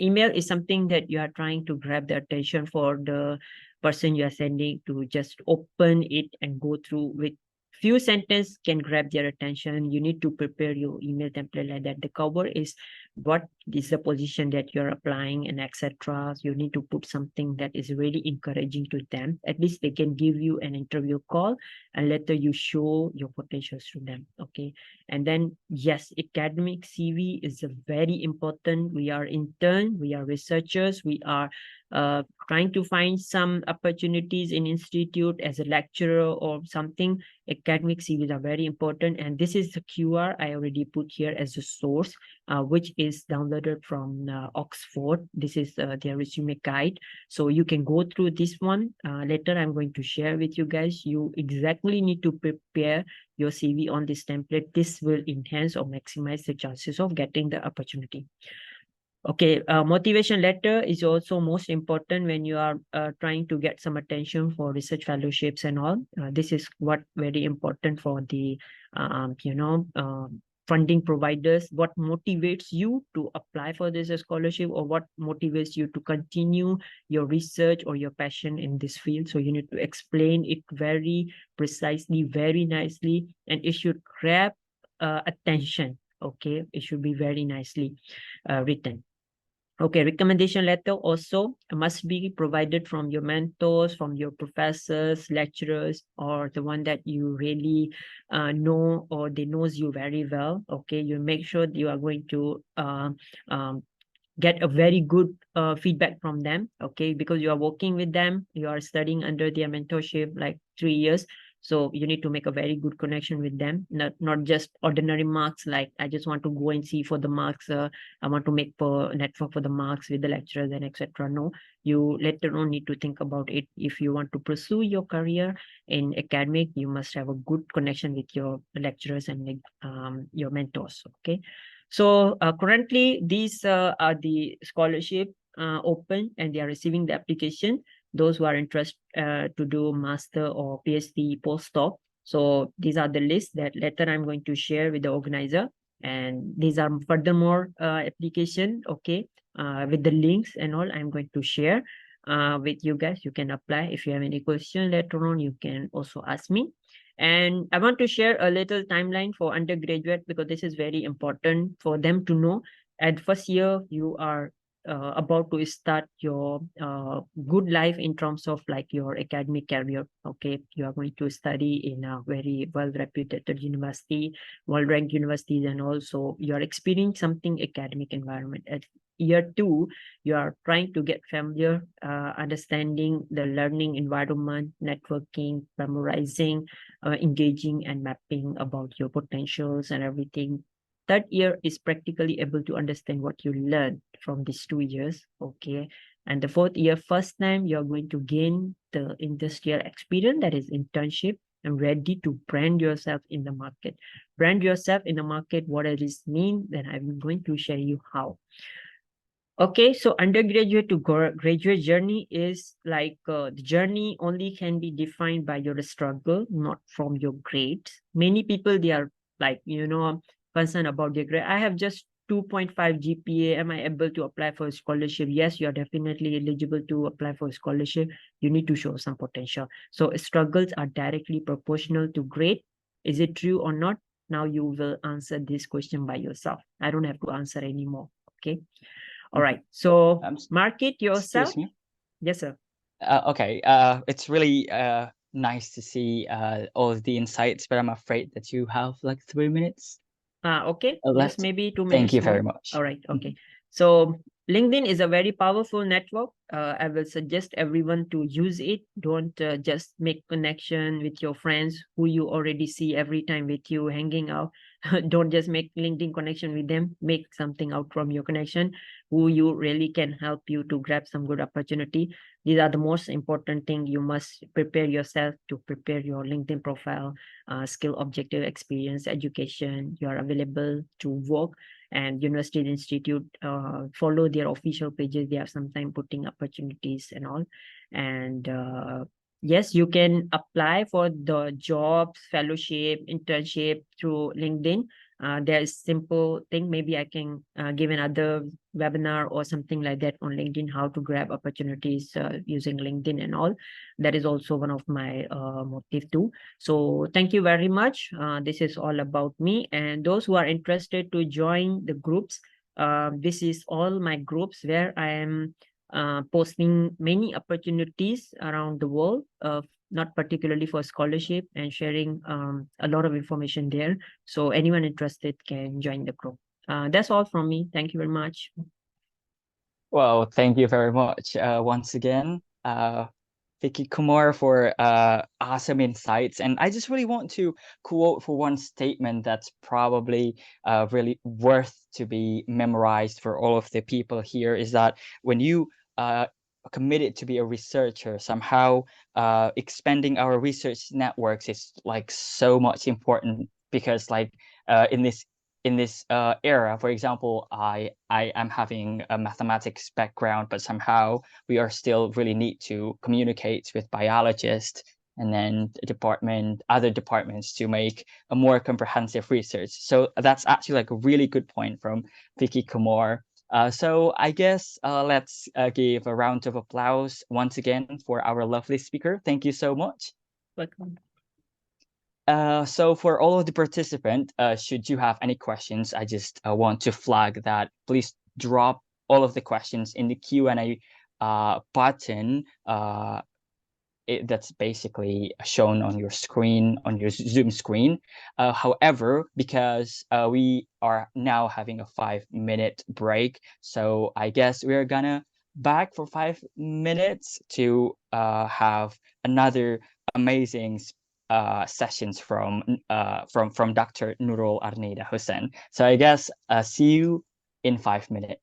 Email is something that you are trying to grab the attention for the person you are sending to just open it and go through with few sentences can grab their attention. You need to prepare your email template like that. The cover is what is the position that you're applying and etc. You need to put something that is really encouraging to them. At least they can give you an interview call and later you show your potentials to them. Okay, and then yes, academic CV is a very important. We are intern, we are researchers, we are trying to find some opportunities in institute as a lecturer or something. Academic CVs are very important, and this is the QR I already put here as a source, which is downloaded from Oxford. This is their resume guide, so you can go through this one. Later I'm going to share with you guys. You exactly need to prepare your CV on this template. This will enhance or maximize the chances of getting the opportunity. Okay, motivation letter is also most important when you are trying to get some attention for research fellowships and all. This is what very important for the, funding providers. What motivates you to apply for this scholarship, or what motivates you to continue your research or your passion in this field. So you need to explain it very precisely, very nicely, and it should grab attention. Okay, it should be very nicely written. Okay, recommendation letter also must be provided from your mentors, from your professors, lecturers, or the one that you really know or they knows you very well. Okay, you make sure you are going to get a very good feedback from them. Okay, because you are working with them, you are studying under their mentorship like 3 years. So you need to make a very good connection with them, not just ordinary marks, like I just want to go and see for the marks. I want to make for network for the marks with the lecturers and etc. No, you later on need to think about it. If you want to pursue your career in academic, you must have a good connection with your lecturers and your mentors. Okay, so currently these are the scholarship open and they are receiving the application. Those who are interested to do master or PhD postdoc. So these are the lists that later I'm going to share with the organizer. And these are furthermore application, okay, with the links and all I'm going to share with you guys. You can apply. If you have any question later on, you can also ask me. And I want to share a little timeline for undergraduate because this is very important for them to know. At first year, you are about to start your good life in terms of like your academic career. Okay, you are going to study in a very well reputed university, well ranked universities, and also you are experiencing something academic environment. At year 2, you are trying to get familiar, understanding the learning environment, networking, memorizing, engaging, and mapping about your potentials and everything. Third year is practically able to understand what you learned from these 2 years. Okay. And the fourth year, first time you're going to gain the industrial experience, that is internship, and ready to brand yourself in the market. Brand yourself in the market, what does this mean? Then I'm going to share you how. Okay, so undergraduate to graduate journey is like the journey only can be defined by your struggle, not from your grades. Many people, they are like, concerned about their grade. I have just 2.5 GPA. Am I able to apply for a scholarship? Yes, you are definitely eligible to apply for a scholarship. You need to show some potential. So struggles are directly proportional to grade. Is it true or not? Now you will answer this question by yourself. I don't have to answer anymore. Okay. All right. So market yourself. Excuse me. Yes, sir. Okay. It's really nice to see all of the insights, but I'm afraid that you have like 3 minutes Okay. left. Just maybe 2 Thank minutes you more. very much. All right. Okay. So LinkedIn is a very powerful network. I will suggest everyone to use it. Don't just make connection with your friends who you already see every time with you hanging out. Don't just make LinkedIn connection with them. Make something out from your connection who you really can help you to grab some good opportunity. These are the most important thing. You must prepare yourself to prepare your LinkedIn profile, skill, objective, experience, education. You are available to work, and university institute follow their official pages. They are sometimes putting opportunities and all. And yes, you can apply for the jobs, fellowship, internship through LinkedIn. There is simple thing. Maybe I can give another webinar or something like that on LinkedIn, how to grab opportunities using LinkedIn and all. That is also one of my motive too. So thank you very much. This is all about me. And those who are interested to join the groups, this is all my groups where I am posting many opportunities around the world, not particularly for scholarship, and sharing a lot of information there. So anyone interested can join the group. That's all from me. Thank you very much. Well, thank you very much once again, Vicky Kumar, for awesome insights. And I just really want to quote for one statement that's probably really worth to be memorized for all of the people here, is that when you committed to be a researcher, somehow expanding our research networks is like so much important, because like in this era, for example, I am having a mathematics background, but somehow we are still really need to communicate with biologists and then other departments to make a more comprehensive research. So that's actually like a really good point from Vicky Kumar. So I guess let's give a round of applause once again for our lovely speaker. Thank you so much. Welcome. So for all of the participants, should you have any questions, I just want to flag that please drop all of the questions in the Q&A button that's basically shown on your screen, on your Zoom screen. However, because we are now having a 5-minute break, so I guess we're gonna back for 5 minutes to have another amazing sessions from Dr. Nurul Arnida Hussein. So I guess see you in 5 minutes.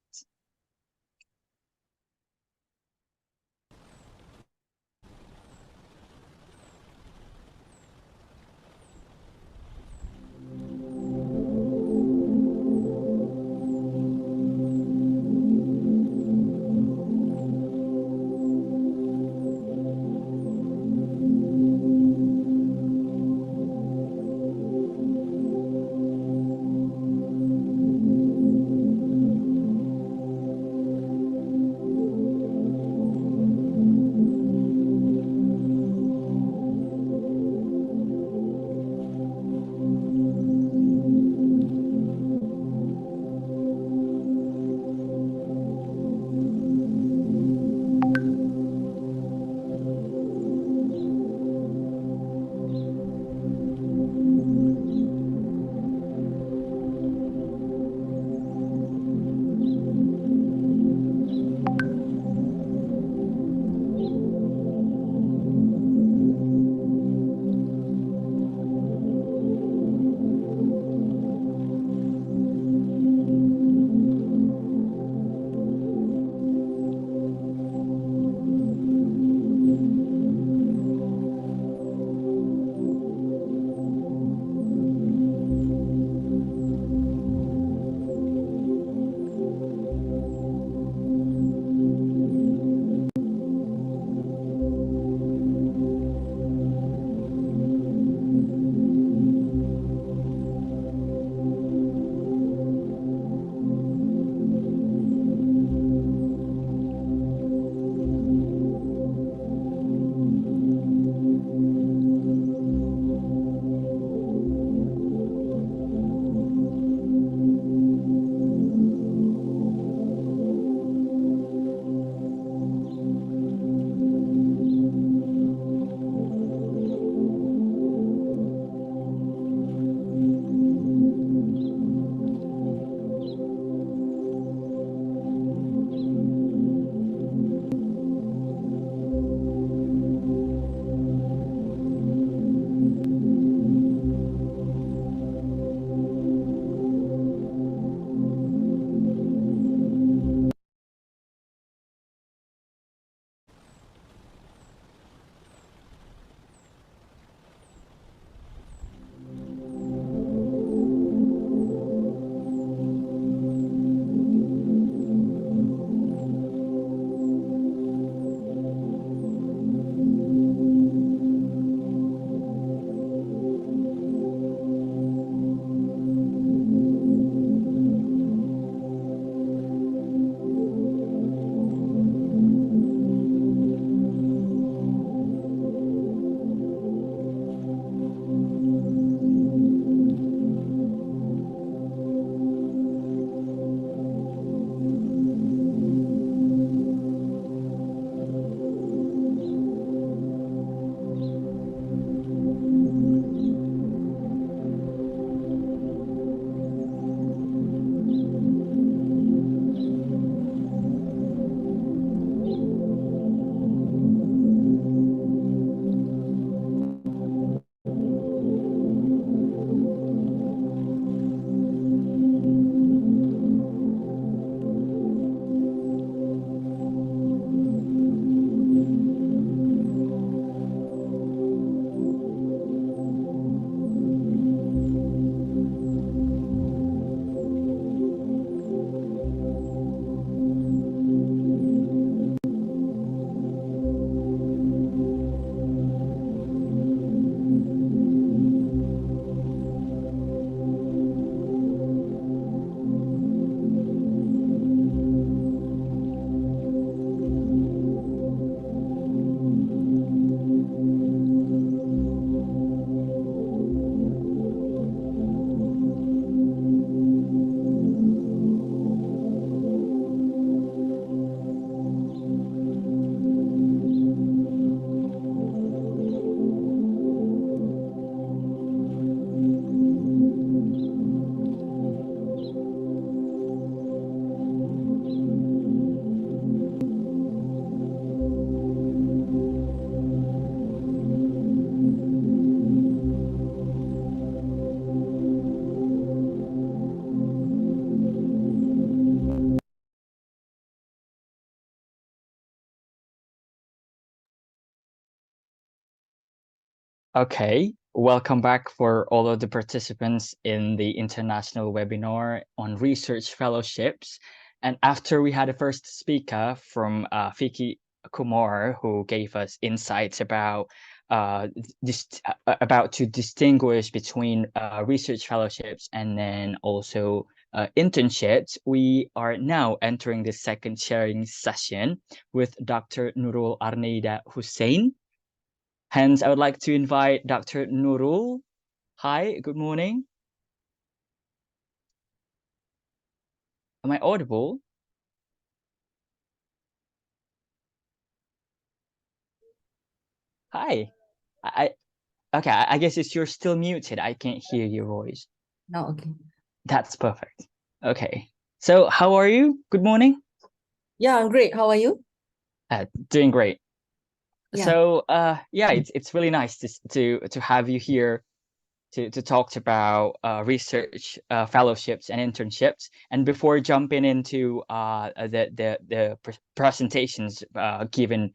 Okay, welcome back for all of the participants in the international webinar on research fellowships. And after we had a first speaker from Fiki Kumar, who gave us insights about about to distinguish between research fellowships and then also internships, we are now entering the second sharing session with Dr. Nurul Arneida Hussein. Hence, I would like to invite Dr. Nurul. Hi, good morning. Am I audible? Hi. Okay, I guess you're still muted. I can't hear your voice. Now, okay. That's perfect. Okay. So how are you? Good morning. Yeah, I'm great. How are you? Doing great. Yeah. So yeah, it's really nice to have you here to talk about research fellowships and internships. And before jumping into the presentations given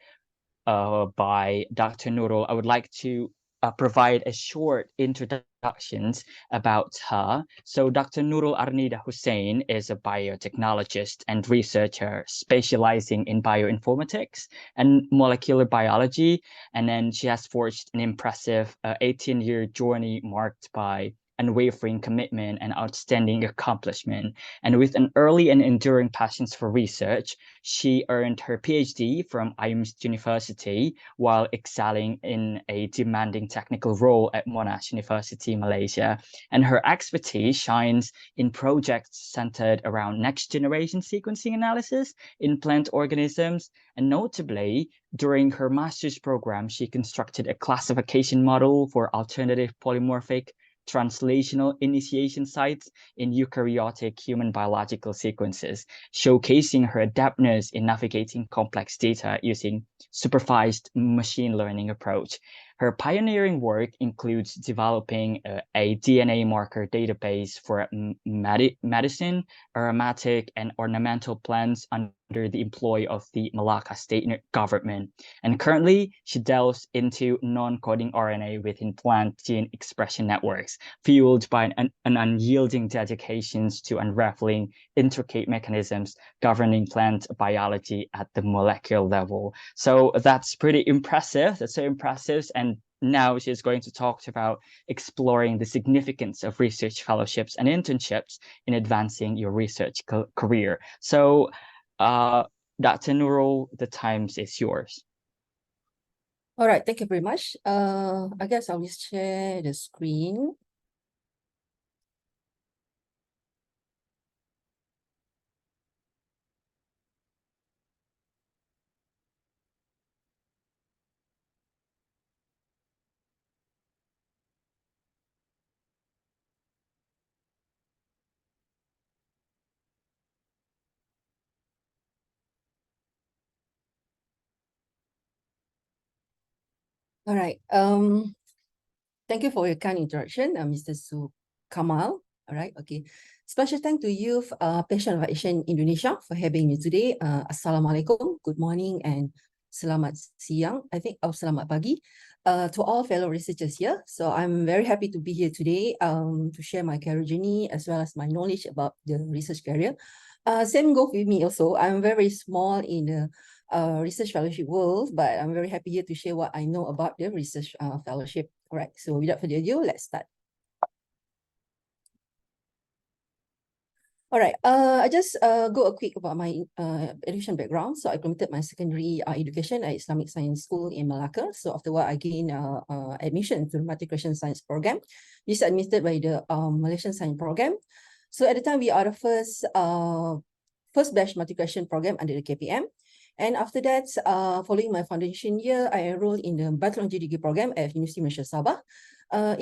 by Dr. Nurul, I would like to provide a short introductions about her. So Dr. Nurul Arnida Hussein is a biotechnologist and researcher specializing in bioinformatics and molecular biology. And then she has forged an impressive 18-year journey marked by unwavering commitment and outstanding accomplishment. And with an early and enduring passion for research, she earned her PhD from IMS University while excelling in a demanding technical role at Monash University, Malaysia. And her expertise shines in projects centered around next generation sequencing analysis in plant organisms. And notably, during her master's program, she constructed a classification model for alternative polymorphic translational initiation sites in eukaryotic human biological sequences, showcasing her adeptness in navigating complex data using supervised machine learning approach. Her pioneering work includes developing a DNA marker database for medicine, aromatic, and ornamental plants under the employ of the Malacca state government. And currently, she delves into non-coding RNA within plant gene expression networks, fueled by an unyielding dedication to unraveling intricate mechanisms governing plant biology at the molecular level. So that's pretty impressive. That's so impressive. And now she's going to talk about exploring the significance of research fellowships and internships in advancing your research career. So Dr. Nurul, the times is yours. All right. Thank you very much. I guess I'll just share the screen. All right. Thank you for your kind introduction, Mr. Kamal. All right. Okay. Special thanks to you, Patient of Asian Indonesia, for having me today. Assalamualaikum, good morning, and selamat siang. I think, selamat pagi, to all fellow researchers here. So I'm very happy to be here today to share my career journey as well as my knowledge about the research career. Same goes with me also. I'm very small in the research fellowship world, but I'm very happy here to share what I know about the research fellowship. All right, so without further ado, let's start. All right, I just go a quick about my education background. So I completed my secondary education at Islamic Science School in Malacca. So afterward, I gained admission to the Multi-Question Science program. This is administered by the Malaysian Science program. So at the time, we are the first batch multi-question program under the KPM. And after that, following my foundation year, I enrolled in the bachelor's degree program at University of Malaysia Sabah.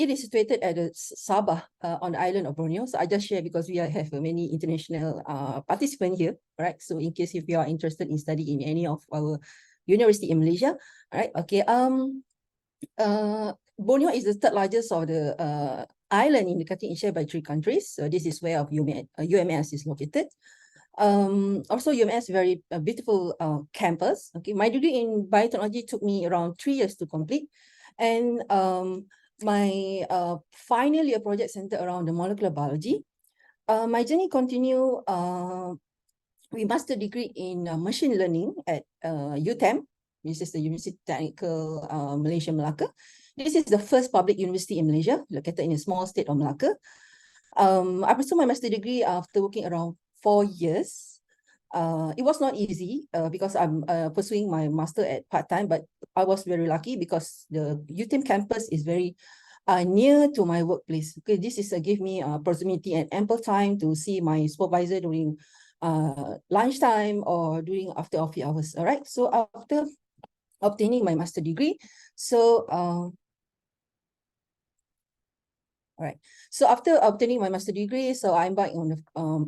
It is situated at the Sabah on the island of Borneo. So I just share because we have many international participants here, right? So in case if you are interested in studying in any of our university in Malaysia, all right? Okay. Borneo is the third largest of the island in the Kati shared by 3 countries. So this is where UMS is located. Also, UMS very beautiful campus. Okay, my degree in biotechnology took me around 3 years to complete, And my final year project centered around the molecular biology. My journey continue with master degree in machine learning at UTM, which is the University Technical Malaysia Melaka. This is the first public university in Malaysia, located in a small state of Melaka. I pursued my master degree after working around 4 years. It was not easy because I'm pursuing my master at part-time, but I was very lucky because the UTM campus is very near to my workplace. Okay, this is give me proximity and ample time to see my supervisor during lunchtime or during after office hours. All right. So after obtaining my master degree, all right. So after obtaining my master degree, so I embarked on a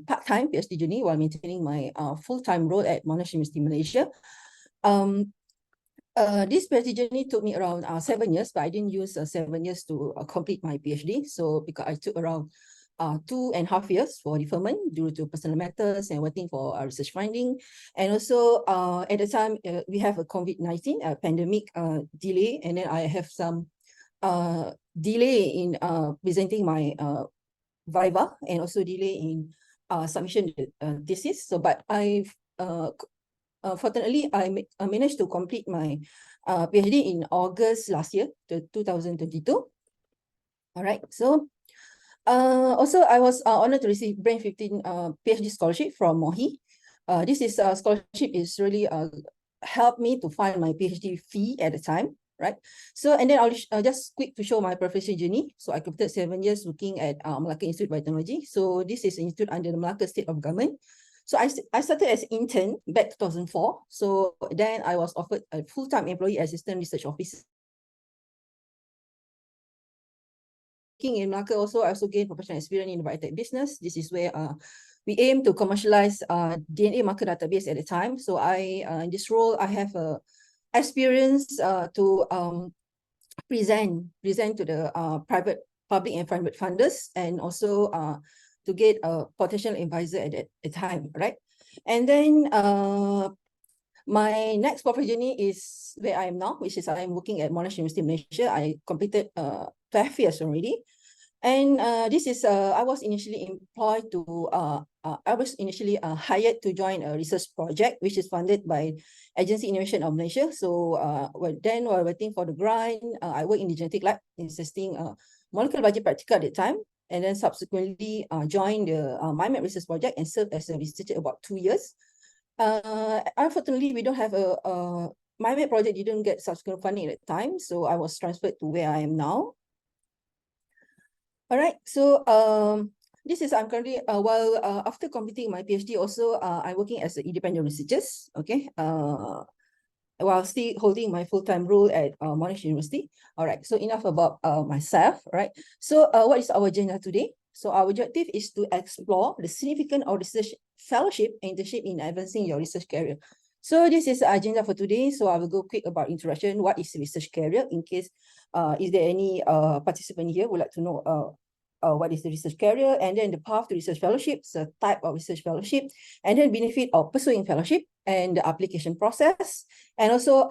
part-time PhD journey while maintaining my full-time role at Monash University, Malaysia. This PhD journey took me around 7 years, but I didn't use 7 years to complete my PhD. So because I took around 2.5 years for deferment due to personal matters and waiting for research finding. And also at the time, we have a COVID-19 pandemic delay, and then I have some delay in presenting my viva and also delay in submission thesis. So, but fortunately, I managed to complete my PhD in August last year, 2022. All right. So, also I was honored to receive Brain 15 PhD scholarship from MOHI. This is scholarship is really helped me to find my PhD fee at the time, right? So, and then I'll just quick to show my professional journey. So I completed 7 years working at Melaka Institute of Biotechnology. So this is an institute under the Melaka State of Government. So I started as intern back 2004. So then I was offered a full-time employee assistant research officer. Working in Melaka also, I also gained professional experience in the biotech business. This is where we aim to commercialize DNA marker database at the time. So in this role, I have experience to present to the private, public and private funders, and also to get a potential advisor at that time, right? And then my next professional journey is where I am now, which is I am working at Monash University, Malaysia. I completed 12 years already. And this is, I was initially employed to, I was initially hired to join a research project, which is funded by Agency Innovation of Malaysia. So then while waiting for the grant, I worked in the genetic lab, insisting molecular biology practical at the time, and then subsequently joined the MyMap research project and served as a researcher about 2 years. Unfortunately, we don't have MyMap project didn't get subsequent funding at the time, so I was transferred to where I am now. All right, so this is I'm currently while after completing my PhD, also I'm working as an independent researcher. Okay, while still holding my full-time role at Monash University. All right, so enough about myself. Right. So what is our agenda today? So our objective is to explore the significance of research fellowship and internship in advancing your research career. So this is the agenda for today. So I will go quick about introduction. What is research career? In case is there any participant here would like to know what is the research career, and then the path to research fellowship, the type of research fellowship, and then benefit of pursuing fellowship and the application process, and also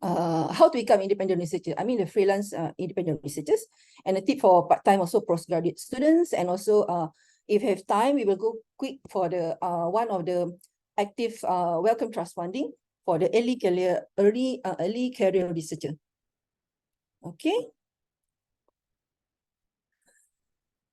how to become independent researcher. I mean the freelance independent researchers, and a tip for part-time also postgraduate students, and also if you have time, we will go quick for the one of the active welcome trust funding for the early career researcher. Okay.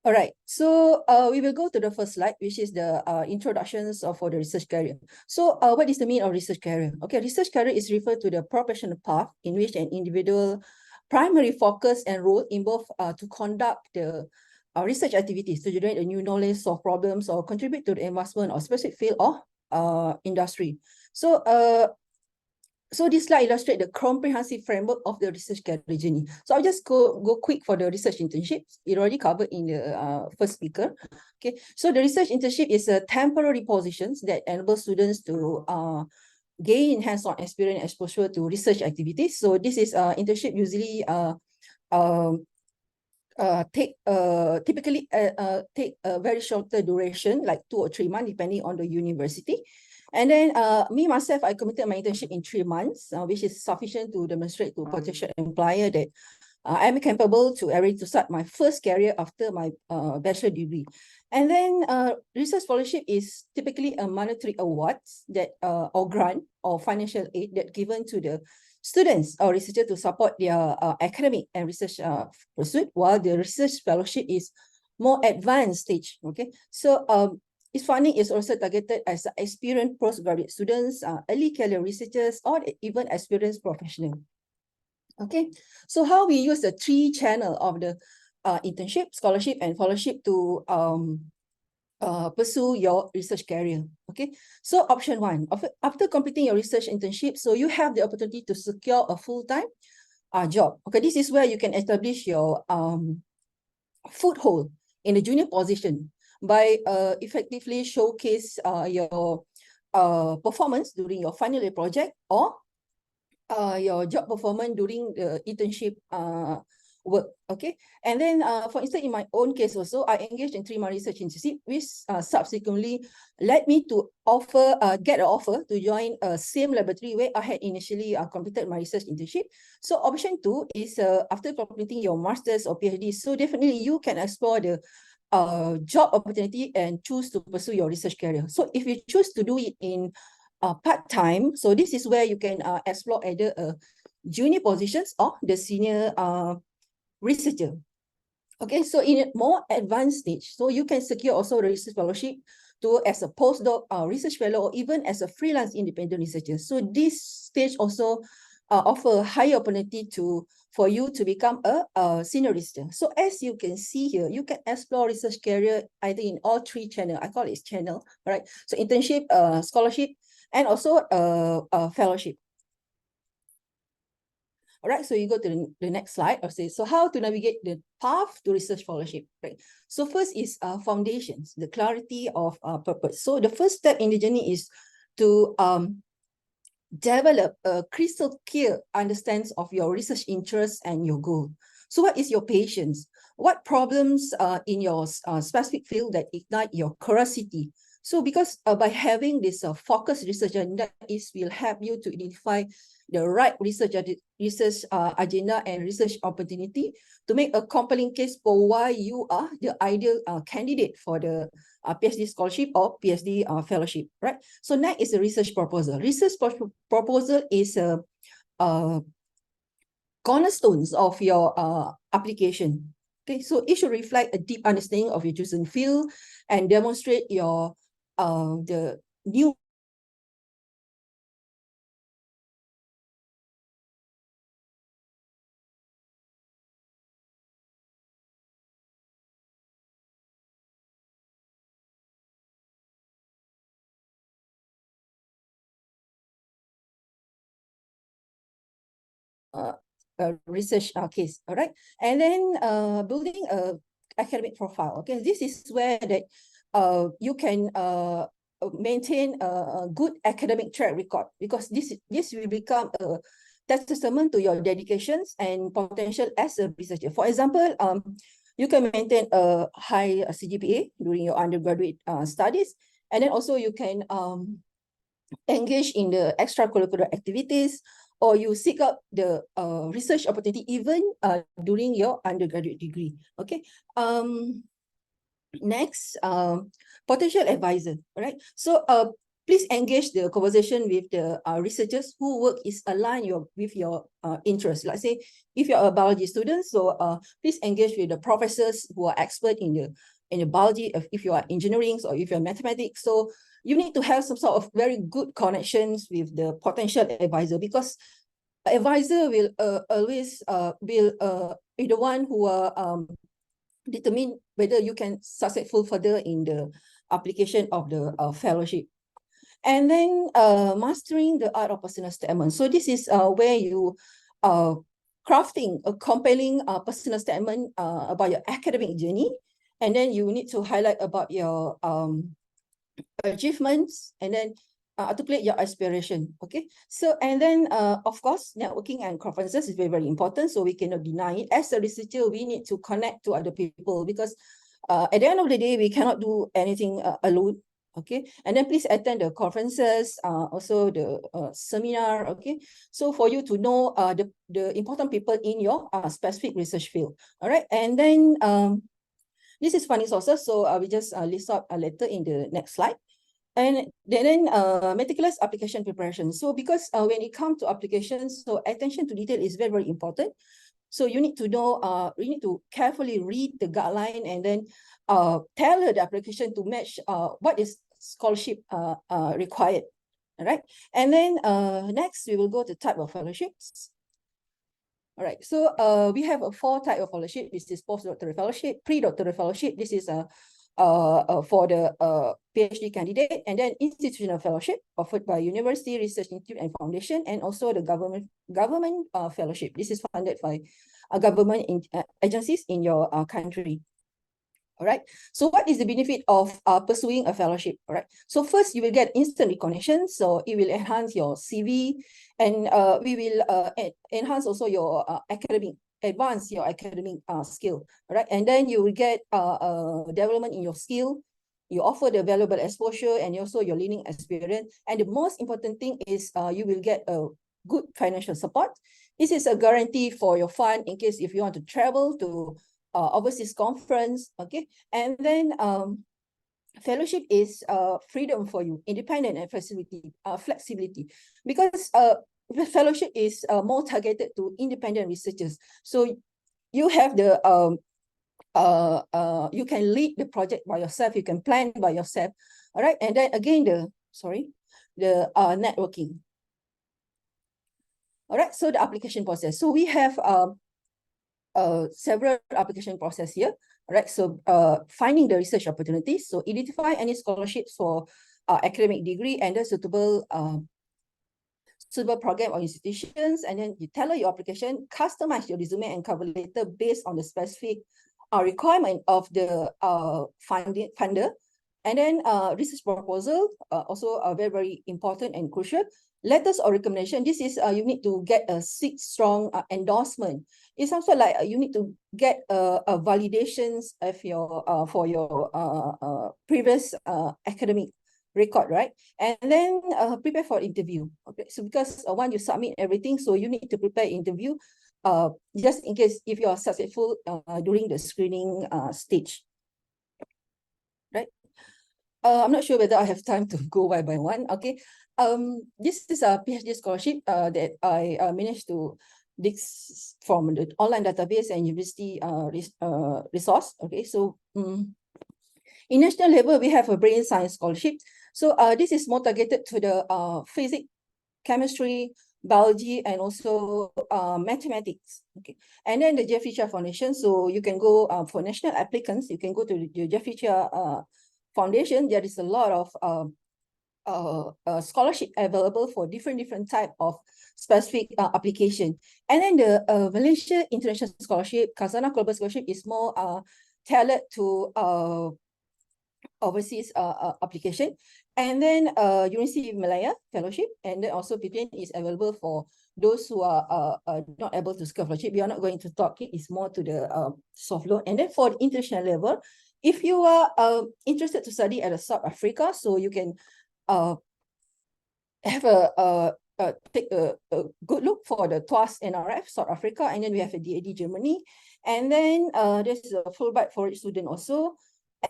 All right, so we will go to the first slide, which is the introductions for the research career. So what is the meaning of research career? Okay, research career is referred to the professional path in which an individual primary focus and role in both to conduct the research activities to generate a new knowledge, solve problems, or contribute to the advancement of specific field or industry. So so this slide illustrates the comprehensive framework of the research career journey. So I'll just go quick for the research internships. It already covered in the first speaker. Okay, so the research internship is a temporary positions that enable students to gain hands-on experience and exposure to research activities. So this is internship usually typically take a very shorter duration, like 2 or 3 months, depending on the university. And then me myself, I completed my internship in 3 months, which is sufficient to demonstrate to potential employer that I am capable to start my first career after my bachelor degree. And then research fellowship is typically a monetary award that or grant or financial aid that given to the students or researchers to support their academic and research pursuit, while the research fellowship is more advanced stage. Okay, so its funding is also targeted as experienced postgraduate students, early career researchers, or even experienced professionals. Okay, so how we use the 3 channel of the internship, scholarship, and fellowship to pursue your research career. Okay, so option 1, after completing your research internship, so you have the opportunity to secure a full-time job. Okay, this is where you can establish your foothold in a junior position by effectively showcase your performance during your final year project or your job performance during the internship work. Okay, and then for instance, in my own case also, I engaged in 3-month research internship, which subsequently led me to get an offer to join a same laboratory where I had initially completed my research internship. So option 2 is after completing your master's or PhD, so definitely you can explore the job opportunity and choose to pursue your research career. So if you choose to do it in part-time, so this is where you can explore either junior positions or the senior researcher. Okay, so in a more advanced stage, so you can secure also the research fellowship to as a postdoc research fellow or even as a freelance independent researcher. So this stage also offer higher opportunity for you to become a senior researcher. So as you can see here, you can explore research career either in all 3 channels. I call it channel, right? So internship, scholarship, and also fellowship. All right, so you go to the next slide. So how to navigate the path to research fellowship, right? So first is foundations, the clarity of purpose. So the first step in the journey is to develop a crystal clear understanding of your research interests and your goal. So what is your passions? What problems in your specific field that ignite your curiosity? So because by having this focused research agenda, will help you to identify the right research agenda and research opportunity to make a compelling case for why you are the ideal candidate for the PhD scholarship or PhD fellowship, right? So next is a research proposal. Research proposal is a cornerstones of your application. Okay, so it should reflect a deep understanding of your chosen field and demonstrate your the new research case. All right, and then building a academic profile. Okay, this is where that you can maintain a good academic track record, because this will become a testament to your dedications and potential as a researcher. For example, you can maintain a high CGPA during your undergraduate studies, and then also you can engage in the extracurricular activities, or you seek out the research opportunity even during your undergraduate degree. Okay. Next, potential advisor. All right. So please engage the conversation with the researchers who work is aligned with your interests. Let's say if you're a biology student, so please engage with the professors who are expert in the biology. If you are engineering or if you're mathematics, so you need to have some sort of very good connections with the potential advisor, because advisor will always be the one who are determine whether you can successful further in the application of the fellowship. And then mastering the art of personal statement. So this is where you crafting a compelling personal statement about your academic journey, and then you need to highlight about your achievements, and then articulate your aspiration. Okay, so and then of course networking and conferences is very, very important, so we cannot deny it. As a researcher, we need to connect to other people, because at the end of the day, we cannot do anything alone. Okay, and then please attend the conferences, also the seminar. Okay, so for you to know the important people in your specific research field. All right, and then this is funding sources. So we just list out later in the next slide. And then meticulous application preparation. So because when it comes to applications, so attention to detail is very, very important. So you need to know, you need to carefully read the guideline and then tailor the application to match what is scholarship required. All right. And then next, we will go to type of fellowships. All right. So we have a 4 type of fellowship. This is postdoctoral fellowship, pre-doctoral fellowship. This is for the PhD candidate, and then institutional fellowship offered by university, research institute, and foundation, and also the government fellowship. This is funded by government agencies in your country. All right. So what is the benefit of pursuing a fellowship? All right. So first, you will get instant recognition. So it will enhance your CV, and we will enhance also your advance your academic skill. All right. And then you will get development in your skill. You offer the valuable exposure and also your learning experience. And the most important thing is you will get a good financial support. This is a guarantee for your fund in case if you want to travel to overseas conference. Okay, and then fellowship is freedom for you, independent and flexibility, because the fellowship is more targeted to independent researchers. So you have the you can lead the project by yourself, you can plan by yourself. All right, and then again the networking. All right, so the application process. So we have several application process here. All right, so finding the research opportunities. So identify any scholarships for academic degree and the suitable program or institutions, and then you tailor your application, customize your resume and cover letter based on the specific requirement of the funder. And then research proposal, also very, very important and crucial. Letters or recommendation. This is you need to get a strong endorsement. It's also like you need to get a validations of your for your previous academic record, right? And then prepare for interview. Okay, so because once you submit everything, so you need to prepare interview just in case if you are successful during the screening stage, right? I'm not sure whether I have time to go one by one. Okay. This is a PhD scholarship that I managed to dig from the online database and university resource. Okay, so in national level, we have a brain science scholarship. So this is more targeted to the physics, chemistry, biology, and also mathematics. Okay, and then the Jeff Fisher Foundation. So you can go for national applicants. You can go to the Jeff Fisher Foundation. There is a lot of scholarship available for different type of specific application. And then the Malaysia International Scholarship, Khazanah Global Scholarship is more tailored to overseas application. And then University of Malaya Fellowship, and then also PPN is available for those who are not able to secure fellowship. We are not going to talk, it's more to the soft loan. And then for the international level, if you are interested to study at South Africa, so you can have take a good look for the TWAS NRF South Africa, and then we have a DAD Germany, and then there's a Fulbright for each student also,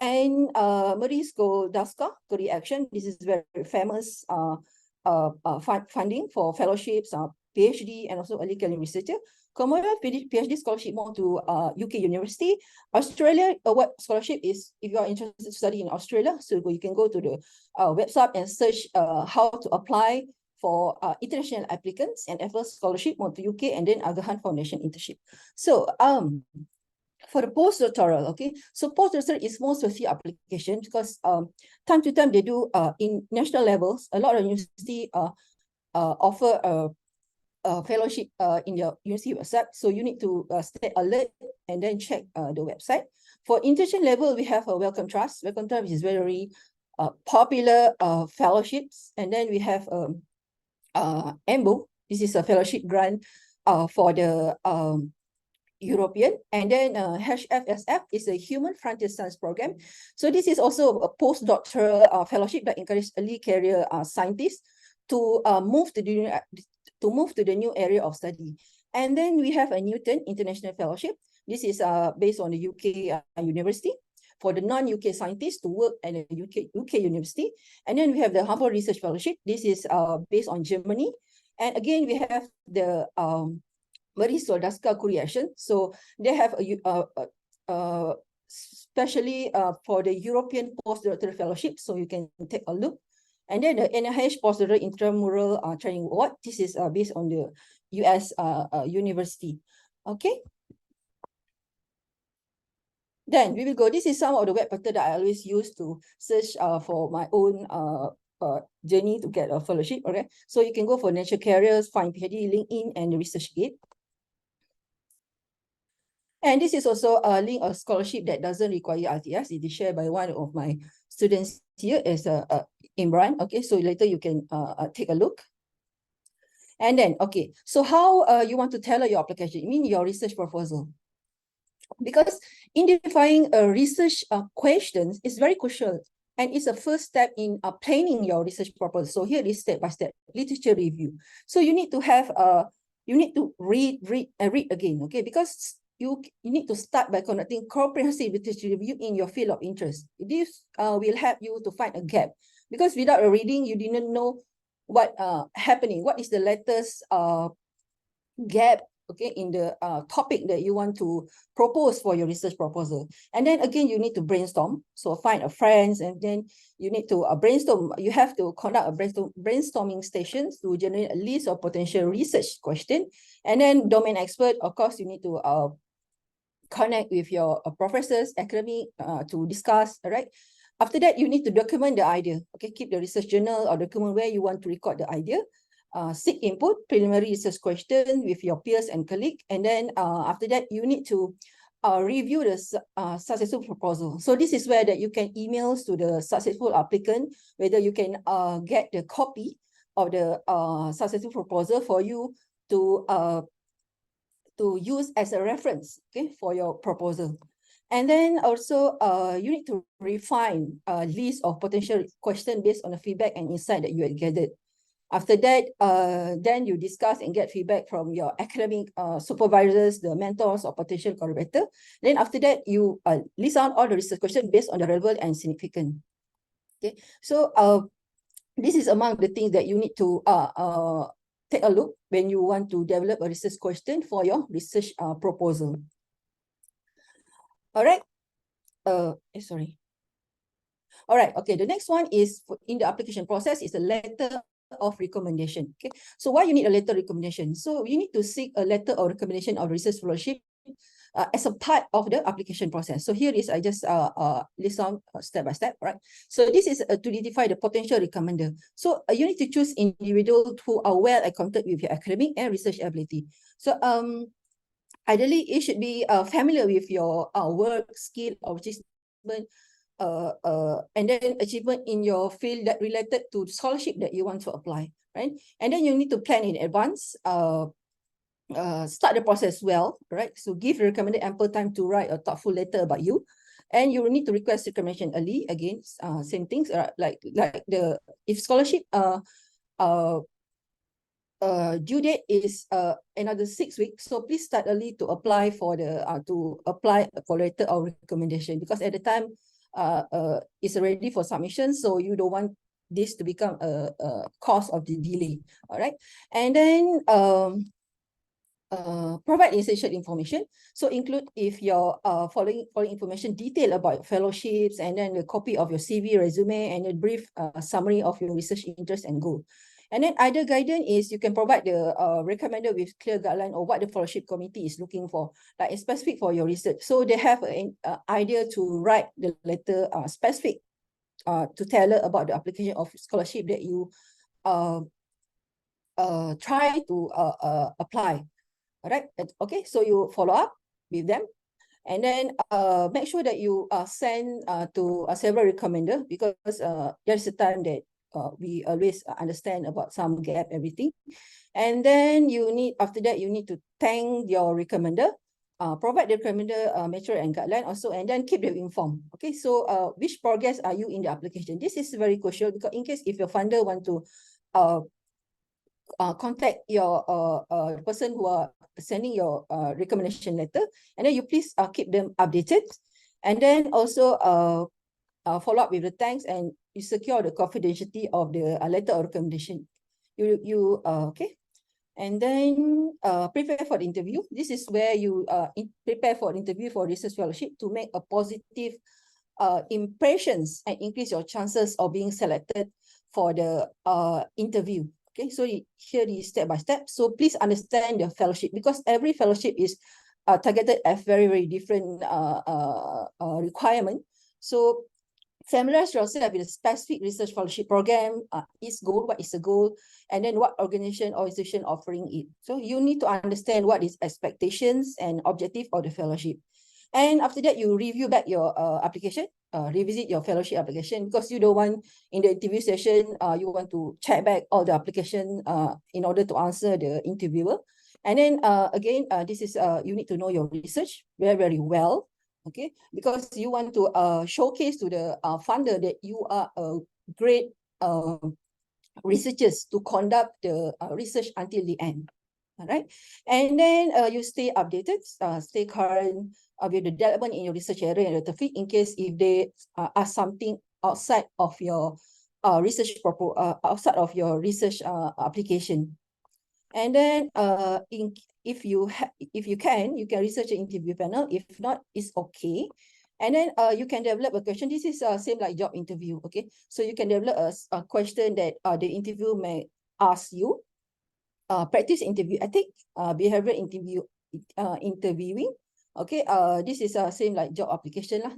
and Marisco Daska Korea Action. This is very famous funding for fellowships, PhD, and also early career researcher. Commonwealth PhD scholarship more to UK University. Australia, what scholarship is, if you are interested to study in Australia, so you can go to the website and search how to apply for international applicants and FL scholarship more to UK, and then Agahan Foundation internship. So for the postdoctoral, okay, so postdoctoral is more specific application because time to time they do in national levels, a lot of university offer a fellowship in your university website. So you need to stay alert and then check the website. For international level, we have a Wellcome Trust. Wellcome Trust is very popular fellowships. And then we have EMBO. This is a fellowship grant for the European, and then HFSF is a Human Frontier Science Program. So this is also a postdoctoral fellowship that encourages early career scientists to move to the new area of study. And then we have a Newton International Fellowship. This is based on the UK university for the non-UK scientists to work at a UK university. And then we have the Harvard Research Fellowship. This is based on Germany. And again, we have the Marie Soldaska creation. So they have especially for the European postdoctoral fellowship. So you can take a look. And then the NIH postdoctoral intramural training award. This is based on the US university. Okay. Then we will go. This is some of the web portal that I always use to search for my own journey to get a fellowship. Okay, so you can go for Nature Careers, Find PhD, LinkedIn, and ResearchGate. And this is also a link of scholarship that doesn't require ITS. It is shared by one of my students here as Imran. Okay, so later you can take a look. And then, okay, so how you want to tailor your application? You mean your research proposal? Because identifying a research questions is very crucial, and it's a first step in planning your research proposal. So here is step-by-step literature review. So you need to have you need to read again, okay? Because you need to start by conducting comprehensive literature review in your field of interest. This will help you to find a gap, because without a reading, you didn't know what happening, what is the latest gap, okay, in the topic that you want to propose for your research proposal. And then again, you need to brainstorm. So find a friends, and then you need to brainstorm. You have to conduct a brainstorming stations to generate a list of potential research question. And then domain expert, of course, you need to connect with your professors, academic to discuss, all right? After that, you need to document the idea. Okay, keep the research journal or document where you want to record the idea. Seek input, preliminary research question with your peers and colleagues. And then after that, you need to review the successful proposal. So this is where that you can emails to the successful applicant, whether you can get the copy of the successful proposal for you to use as a reference, okay, for your proposal. And then also you need to refine a list of potential questions based on the feedback and insight that you had gathered. After that, then you discuss and get feedback from your academic supervisors, the mentors or potential collaborator. Then after that, you list out all the research questions based on the relevant and significant. Okay, so this is among the things that you need to take a look when you want to develop a research question for your research proposal. All right. Sorry. All right. Okay. The next one is in the application process is a letter of recommendation. Okay. So why you need a letter recommendation? So you need to seek a letter of recommendation of research fellowship as a part of the application process. So here is I just list on step by step, right? So this is to identify the potential recommender. So you need to choose individuals who are well acquainted with your academic and research ability. So ideally, it should be familiar with your work, skill, or achievement, and then achievement in your field that related to scholarship that you want to apply, right? And then you need to plan in advance, start the process well, right? So give the recommended ample time to write a thoughtful letter about you. And you will need to request recommendation early. Again, same things, like the if scholarship due date is another 6 weeks, so please start early to apply for the for letter of recommendation, because at the time it's ready for submission, so you don't want this to become a cause of the delay. All right, and then provide essential information. So include if your following information detail about fellowships, and then a copy of your CV, resume, and a brief summary of your research interest and goal. And then other guidance is you can provide the recommender with clear guideline of what the fellowship committee is looking for, like specific for your research. So they have an idea to write the letter specific to tailor about the application of scholarship that you try to apply. All right. Okay. So you follow up with them, and then make sure that you send to several recommender, because there's a time that we always understand about some gap, everything. And then you need, after that, you need to thank your recommender provide the recommended material and guideline also, and then keep them informed. Okay, so which progress are you in the application? This is very crucial because in case if your funder want to contact your person who are sending your recommendation letter, and then you please keep them updated, and then also follow up with the thanks, and you secure the confidentiality of the letter of recommendation. Okay. And then prepare for the interview. This is where you prepare for an interview for research fellowship to make a positive impressions and increase your chances of being selected for the interview. Okay, so here is step by step. So please understand the fellowship, because every fellowship is targeted at very, very different requirement. So familiarize yourself with a specific research fellowship program, its goal, what is the goal, and then what organization or institution offering it. So you need to understand what is expectations and objective of the fellowship. And after that, you review back your application, revisit your fellowship application, because you don't want in the interview session, you want to check back all the application in order to answer the interviewer. And then again, this is you need to know your research very, very well. Okay, because you want to showcase to the funder that you are a great researchers to conduct the research until the end. All right, and then you stay updated, stay current with the development in your research area and the topic, in case if they ask something outside of your research application. And then if you can research an interview panel. If not, it's okay. And then you can develop a question. This is same like job interview. Okay, so you can develop a question that the interview may ask you. Practice interview ethic, behavioral interviewing. Okay, this is same like job application lah.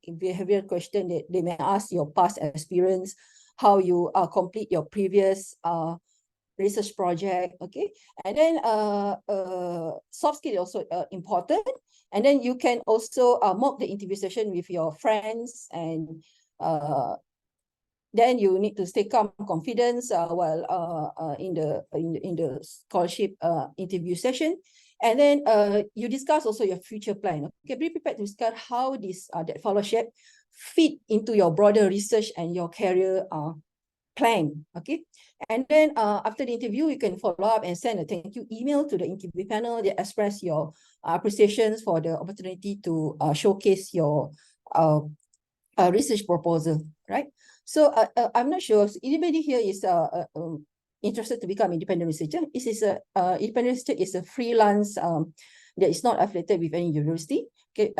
Behavioral question that they may ask your past experience, how you complete your previous research project. Okay, and then soft skill also important. And then you can also mock the interview session with your friends, and then you need to stay calm, confidence while in the scholarship interview session. And then you discuss also your future plan. Okay, be prepared to discuss how this that fellowship fit into your broader research and your career plan. Okay, and then after the interview, you can follow up and send a thank you email to the interview panel that express your appreciations for the opportunity to showcase your research proposal, right? So I'm not sure if anybody here is interested to become independent researcher. This is independent researcher is a freelance that is not affiliated with any university. Okay,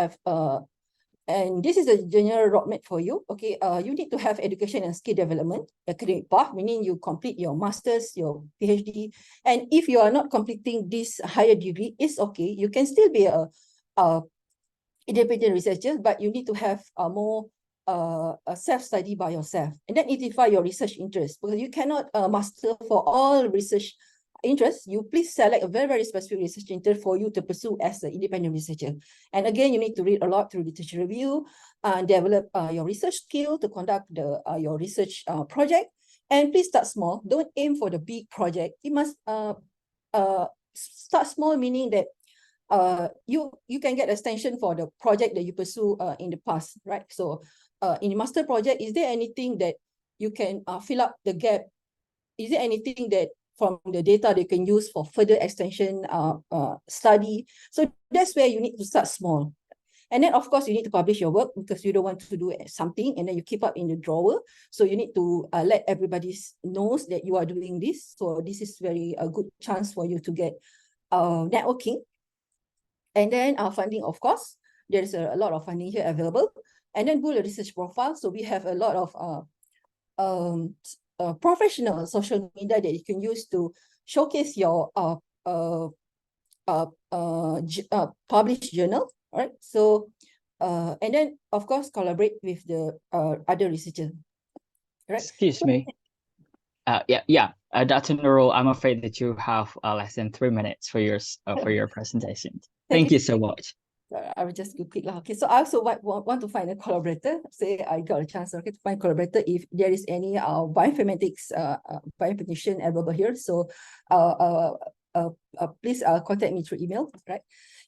and this is a general roadmap for you. Okay, you need to have education and skill development, academic path, meaning you complete your master's, your PhD. And if you are not completing this higher degree, it's okay. You can still be a independent researcher, but you need to have more a self-study by yourself, and then identify your research interests, because you cannot master for all research interests. You please select a very, very specific research interest for you to pursue as an independent researcher. And again, you need to read a lot through literature review and develop your research skill to conduct your research project. And please start small. Don't aim for the big project. You must start small, meaning that you can get extension for the project that you pursue in the past, right? So in the master project, is there anything that you can fill up the gap? Is there anything that from the data they can use for further extension study? So that's where you need to start small. And then, of course, you need to publish your work, because you don't want to do something and then you keep up in the drawer. So you need to let everybody knows that you are doing this. So this is a good chance for you to get networking. And then funding, of course, there is a lot of funding here available. And then build a research profile. So we have a lot of professional social media that you can use to showcase your published journal. All right. So and then of course collaborate with the other researchers. Right. Excuse me. Dr. Nurul, I'm afraid that you have less than 3 minutes for your presentation. Thank you so much. I will just go quick. Okay, so I also want to find a collaborator. Say I got a chance to find collaborator if there is any bioinformatics bioinformatician available here. So please contact me through email, right?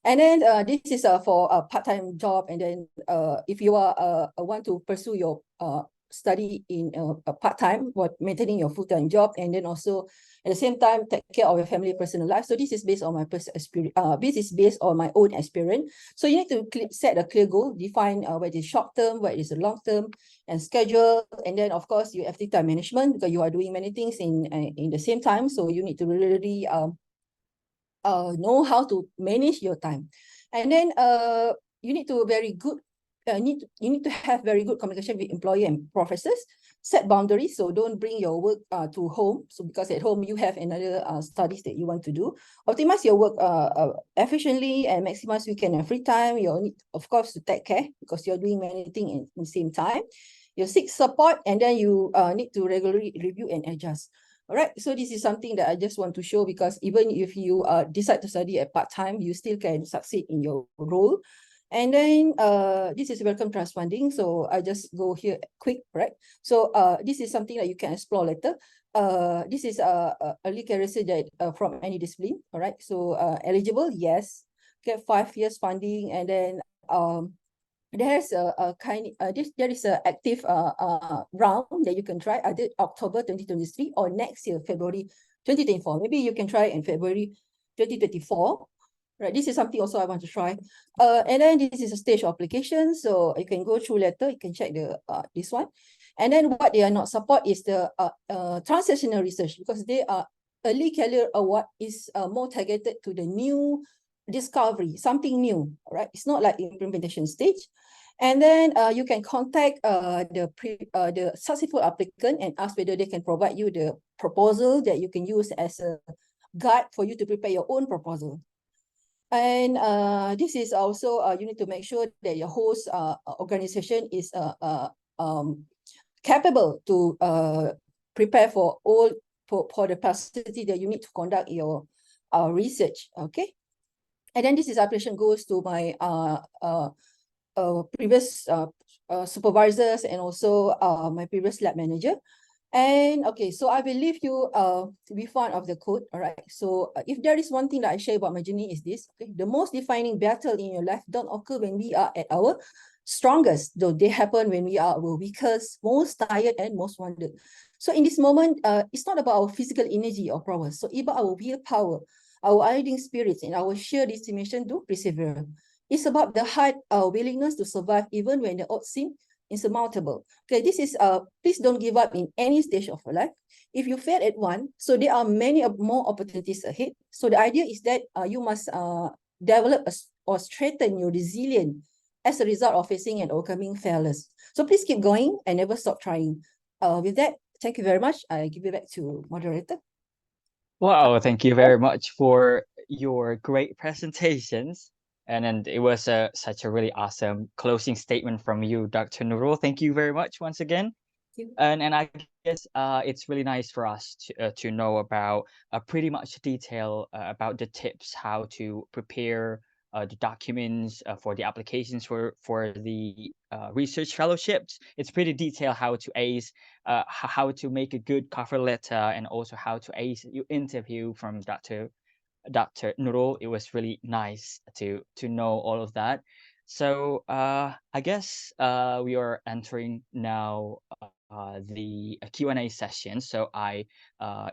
And then this is for a part-time job. And then if you are want to pursue your study in a part-time while maintaining your full-time job, and then also at the same time take care of your family personal life. So this is based on my personal experience. This is based on my own experience. So you need to set a clear goal, define what is short-term, what is a long-term, and schedule. And then of course you have the time management, because you are doing many things in the same time. So you need to really know how to manage your time. And then you need to you need to have very good communication with employer and professors. Set boundaries, so don't bring your work to home. So because at home you have another studies that you want to do. Optimize your work efficiently and maximize weekend and free time. You need, of course, to take care because you're doing many things in the same time. You seek support, and then you need to regularly review and adjust. All right, so this is something that I just want to show, because even if you decide to study at part-time, you still can succeed in your role. And then this is welcome trust funding. So I just go here quick, right? So this is something that you can explore later. This is a early career that from any discipline. All right, so eligible, yes, get 5 years funding. And then there's there is a active round that you can try either October 2023 or next year February 2024. Maybe you can try in February 2024. Right, this is something also I want to try. And then this is a stage application, so you can go through later. You can check the this one. And then what they are not support is the translational research, because they are early career award is more targeted to the new discovery, something new. Right, it's not like implementation stage. And then you can contact the successful applicant and ask whether they can provide you the proposal that you can use as a guide for you to prepare your own proposal. And this is also you need to make sure that your host organization is capable to prepare for all for the facility that you need to conduct your research. Okay, and then this is application goes to my previous supervisors and also my previous lab manager. And okay, so I will leave you to be fond of the code. All right, so if there is one thing that I share about my journey is this. Okay, the most defining battle in your life don't occur when we are at our strongest, though they happen when we are our weakest, most tired, and most wounded. So in this moment, it's not about our physical energy or prowess. So it's about our willpower, our unyielding spirits, and our sheer determination to persevere. It's about the hard willingness to survive even when the odds seem insurmountable. Okay, this is please don't give up in any stage of your life. If you fail at one, so there are many more opportunities ahead. So the idea is that you must develop or strengthen your resilience as a result of facing and overcoming failures. So please keep going and never stop trying. With that, thank you very much. I give it back to moderator. Wow, thank you very much for your great presentations. And then it was such a really awesome closing statement from you, Dr. Nurul. Thank you very much once again. Thank you. And I guess it's really nice for us to know about pretty much detail about the tips, how to prepare the documents for the applications for the research fellowships. It's pretty detailed how to ace, how to make a good cover letter, and also how to ace your interview from Dr. Nurul. It was really nice to know all of that. So I guess we are entering now the Q&A session. So I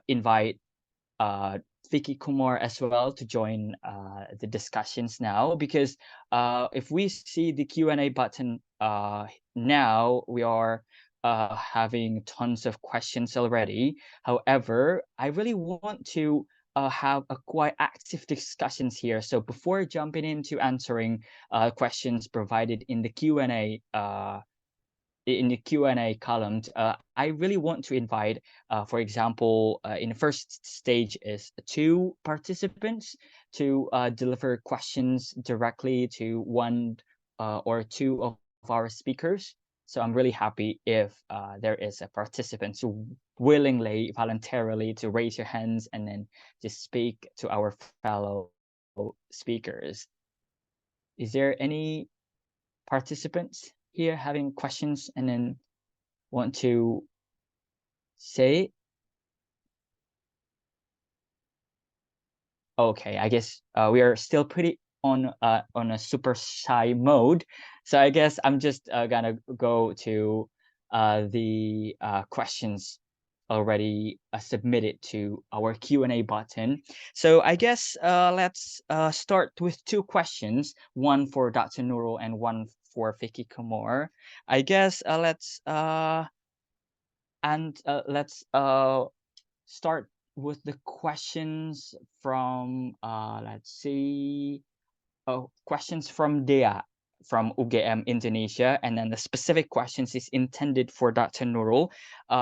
invite Vicky Kumar as well to join the discussions now, because if we see the Q&A button now, we are having tons of questions already. However, I really want to have a quite active discussions here. So before jumping into answering questions provided in the Q&A columns, I really want to invite, for example, in the first stage is 2 participants to deliver questions directly to 1 or 2 of our speakers. So I'm really happy if there is a participant who willingly, voluntarily to raise your hands and then just speak to our fellow speakers. Is there any participants here having questions and then want to say? Okay, I guess we are still pretty on a super shy mode, so I guess I'm just gonna go to the questions already submitted to our Q&A button. So I guess let's start with two questions, one for Dr. Nurul and one for Vicky Kumar. I guess let's start with the questions from let's see. Oh, questions from Dea from UGM Indonesia, and then the specific questions is intended for Dr. Nurul.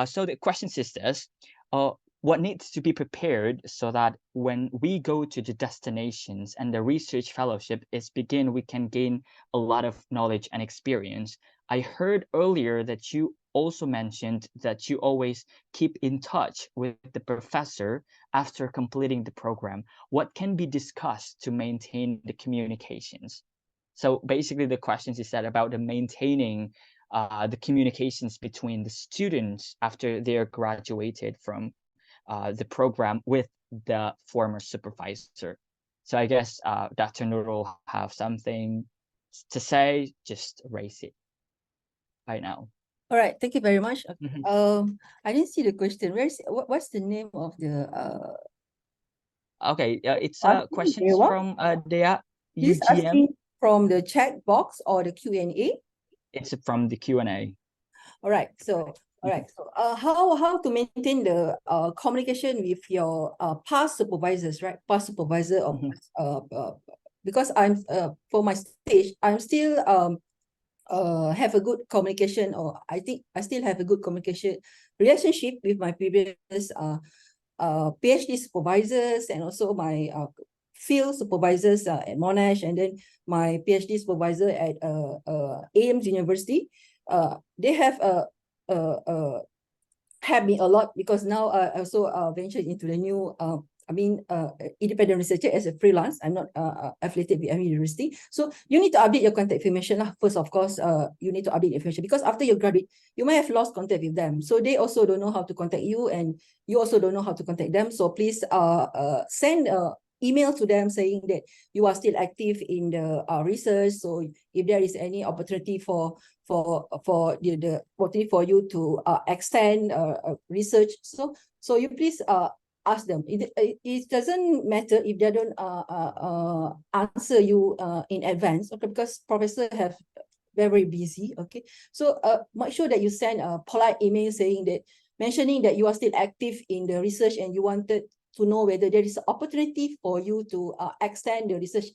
So the questions is this: what needs to be prepared so that when we go to the destinations and the research fellowship is begin, we can gain a lot of knowledge and experience. I heard earlier that you also mentioned that you always keep in touch with the professor after completing the program. What can be discussed to maintain the communications? So basically the questions is that about the maintaining the communications between the students after they're graduated from the program with the former supervisor. So I guess Dr. Nurul have something to say, just raise it right now. All right, thank you very much. Mhm. I didn't see the question. What's the name of the Okay, it's asking questions Dewa? from Dea He's UGM. asking from the chat box or the Q&A? It's from the Q&A. All right, so how to maintain the communication with your past supervisors, right? Past supervisor or because I'm for my stage, I'm still have a good communication, or I think I still have a good communication relationship with my previous PhD supervisors and also my field supervisors at Monash, and then my PhD supervisor at AIMS University. They have helped me a lot, because now I also ventured into the new independent researcher as a freelance. I'm not affiliated with any university. So you need to update your contact information. First, of course, you need to update information, because after you graduate, you might have lost contact with them. So they also don't know how to contact you, and you also don't know how to contact them. So please send email to them saying that you are still active in the research. So if there is any opportunity for the opportunity for you to extend research, so you please ask them. It doesn't matter if they don't answer you in advance, okay, because professors have very busy, okay. So make sure that you send a polite email saying that, mentioning that you are still active in the research and you wanted to know whether there is an opportunity for you to extend the research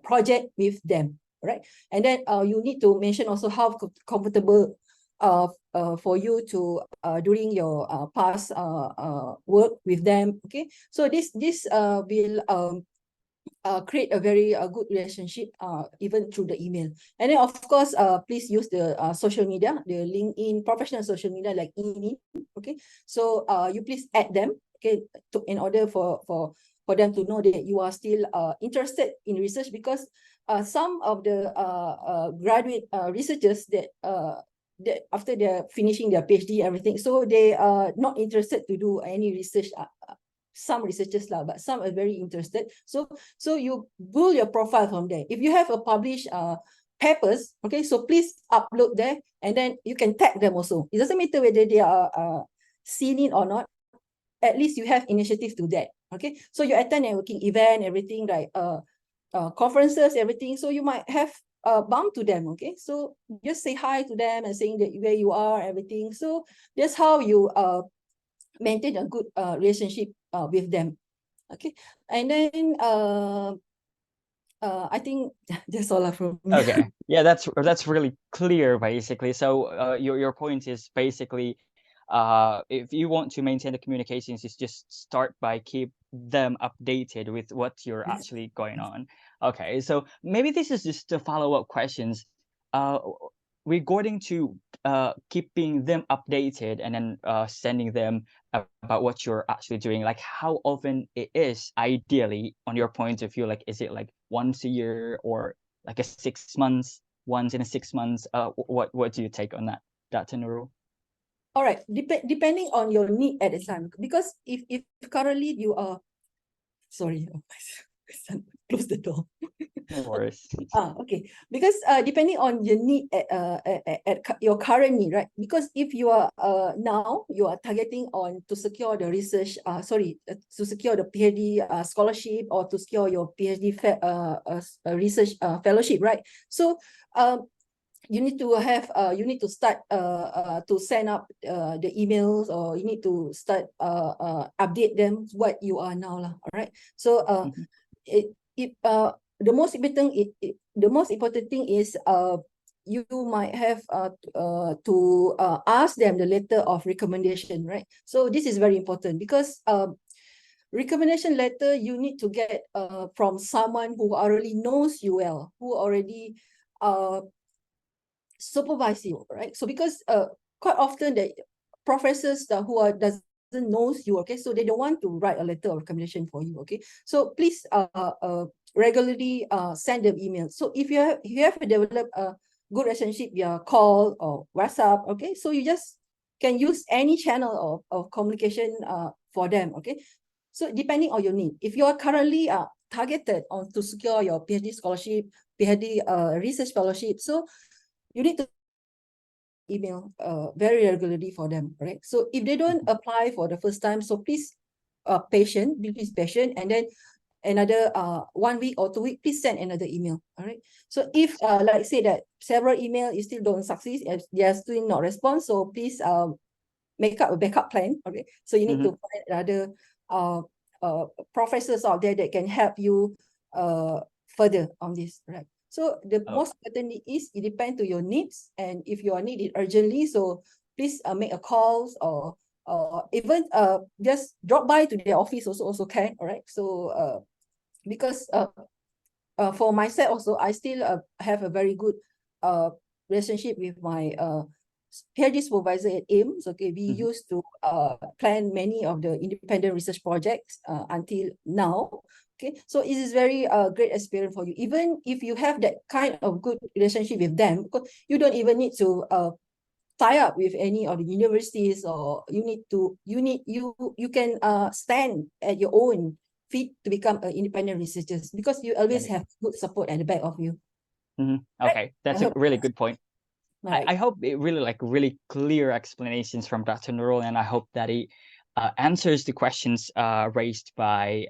project with them, right? And then you need to mention also how comfortable for you to during your past work with them, okay? So this will create a very good relationship even through the email. And then of course please use the social media, the LinkedIn professional social media like LinkedIn, okay? So you please add them, okay, in order for them to know that you are still interested in research, because some of the graduate researchers that after they're finishing their PhD everything, so they are not interested to do any research. Some researchers lah, but some are very interested. So you build your profile from there. If you have a published papers, okay, so please upload there, and then you can tag them also. It doesn't matter whether they are seen it or not. At least you have initiative to that. Okay, so you attend networking event, everything, like conferences, everything. So you might have bump to them. Okay, so just say hi to them and saying that where you are, everything. So that's how you maintain a good relationship with them. Okay, and then I think that's all from me. Okay, yeah, that's really clear basically. So your point is basically if you want to maintain the communications, is just start by keep them updated with what you're actually going on. Okay, so maybe this is just a follow-up questions regarding to keeping them updated and then sending them about what you're actually doing. Like how often it is ideally on your point of view, like is it like once a year or like a 6 months, once in a 6 months? What do you take on that, Dr. Nurul? All right, depending on your need at the time, because if currently you are Sorry, my son close the door. No worries. Okay. Because depending on your need at your current need, right? Because if you are now you are targeting on to secure the research, to secure the PhD scholarship or to secure your PhD research fellowship, right? So you need to have you need to start to send up the emails, or you need to start update them what you are now lah. All right. So the most important thing is you might have to ask them the letter of recommendation, right? So this is very important because recommendation letter you need to get from someone who already knows you well, who already supervise you, right? So because quite often the professors who doesn't knows you, okay, so they don't want to write a letter of recommendation for you, okay. So please regularly send them emails. So if you have developed a good relationship via call or WhatsApp, okay, so you just can use any channel of communication for them, okay. So depending on your need, if you are currently targeted on to secure your PhD scholarship, PhD research fellowship, so you need to email very regularly for them, right? So if they don't apply for the first time, so please be patient, and then another 1 week or 2 weeks, please send another email. All right. So if like say that several email you still don't succeed, they are still not respond, so please make up a backup plan. Okay. So you need to find other professors out there that can help you further on this, right? So the most important is it depends to your needs, and if you are needed urgently, so please make a calls, or even just drop by to their office also can. All right. So because for myself also, I still have a very good relationship with my PhD supervisor at AIMS. Okay, we used to plan many of the independent research projects until now. Okay, so it is very great experience for you. Even if you have that kind of good relationship with them, because you don't even need to tie up with any of the universities, or you can stand at your own feet to become an independent researcher, because you always have good support at the back of you. Okay, that's a really good point. Right. I hope it really clear explanations from Dr. Nurul, and I hope that it answers the questions raised by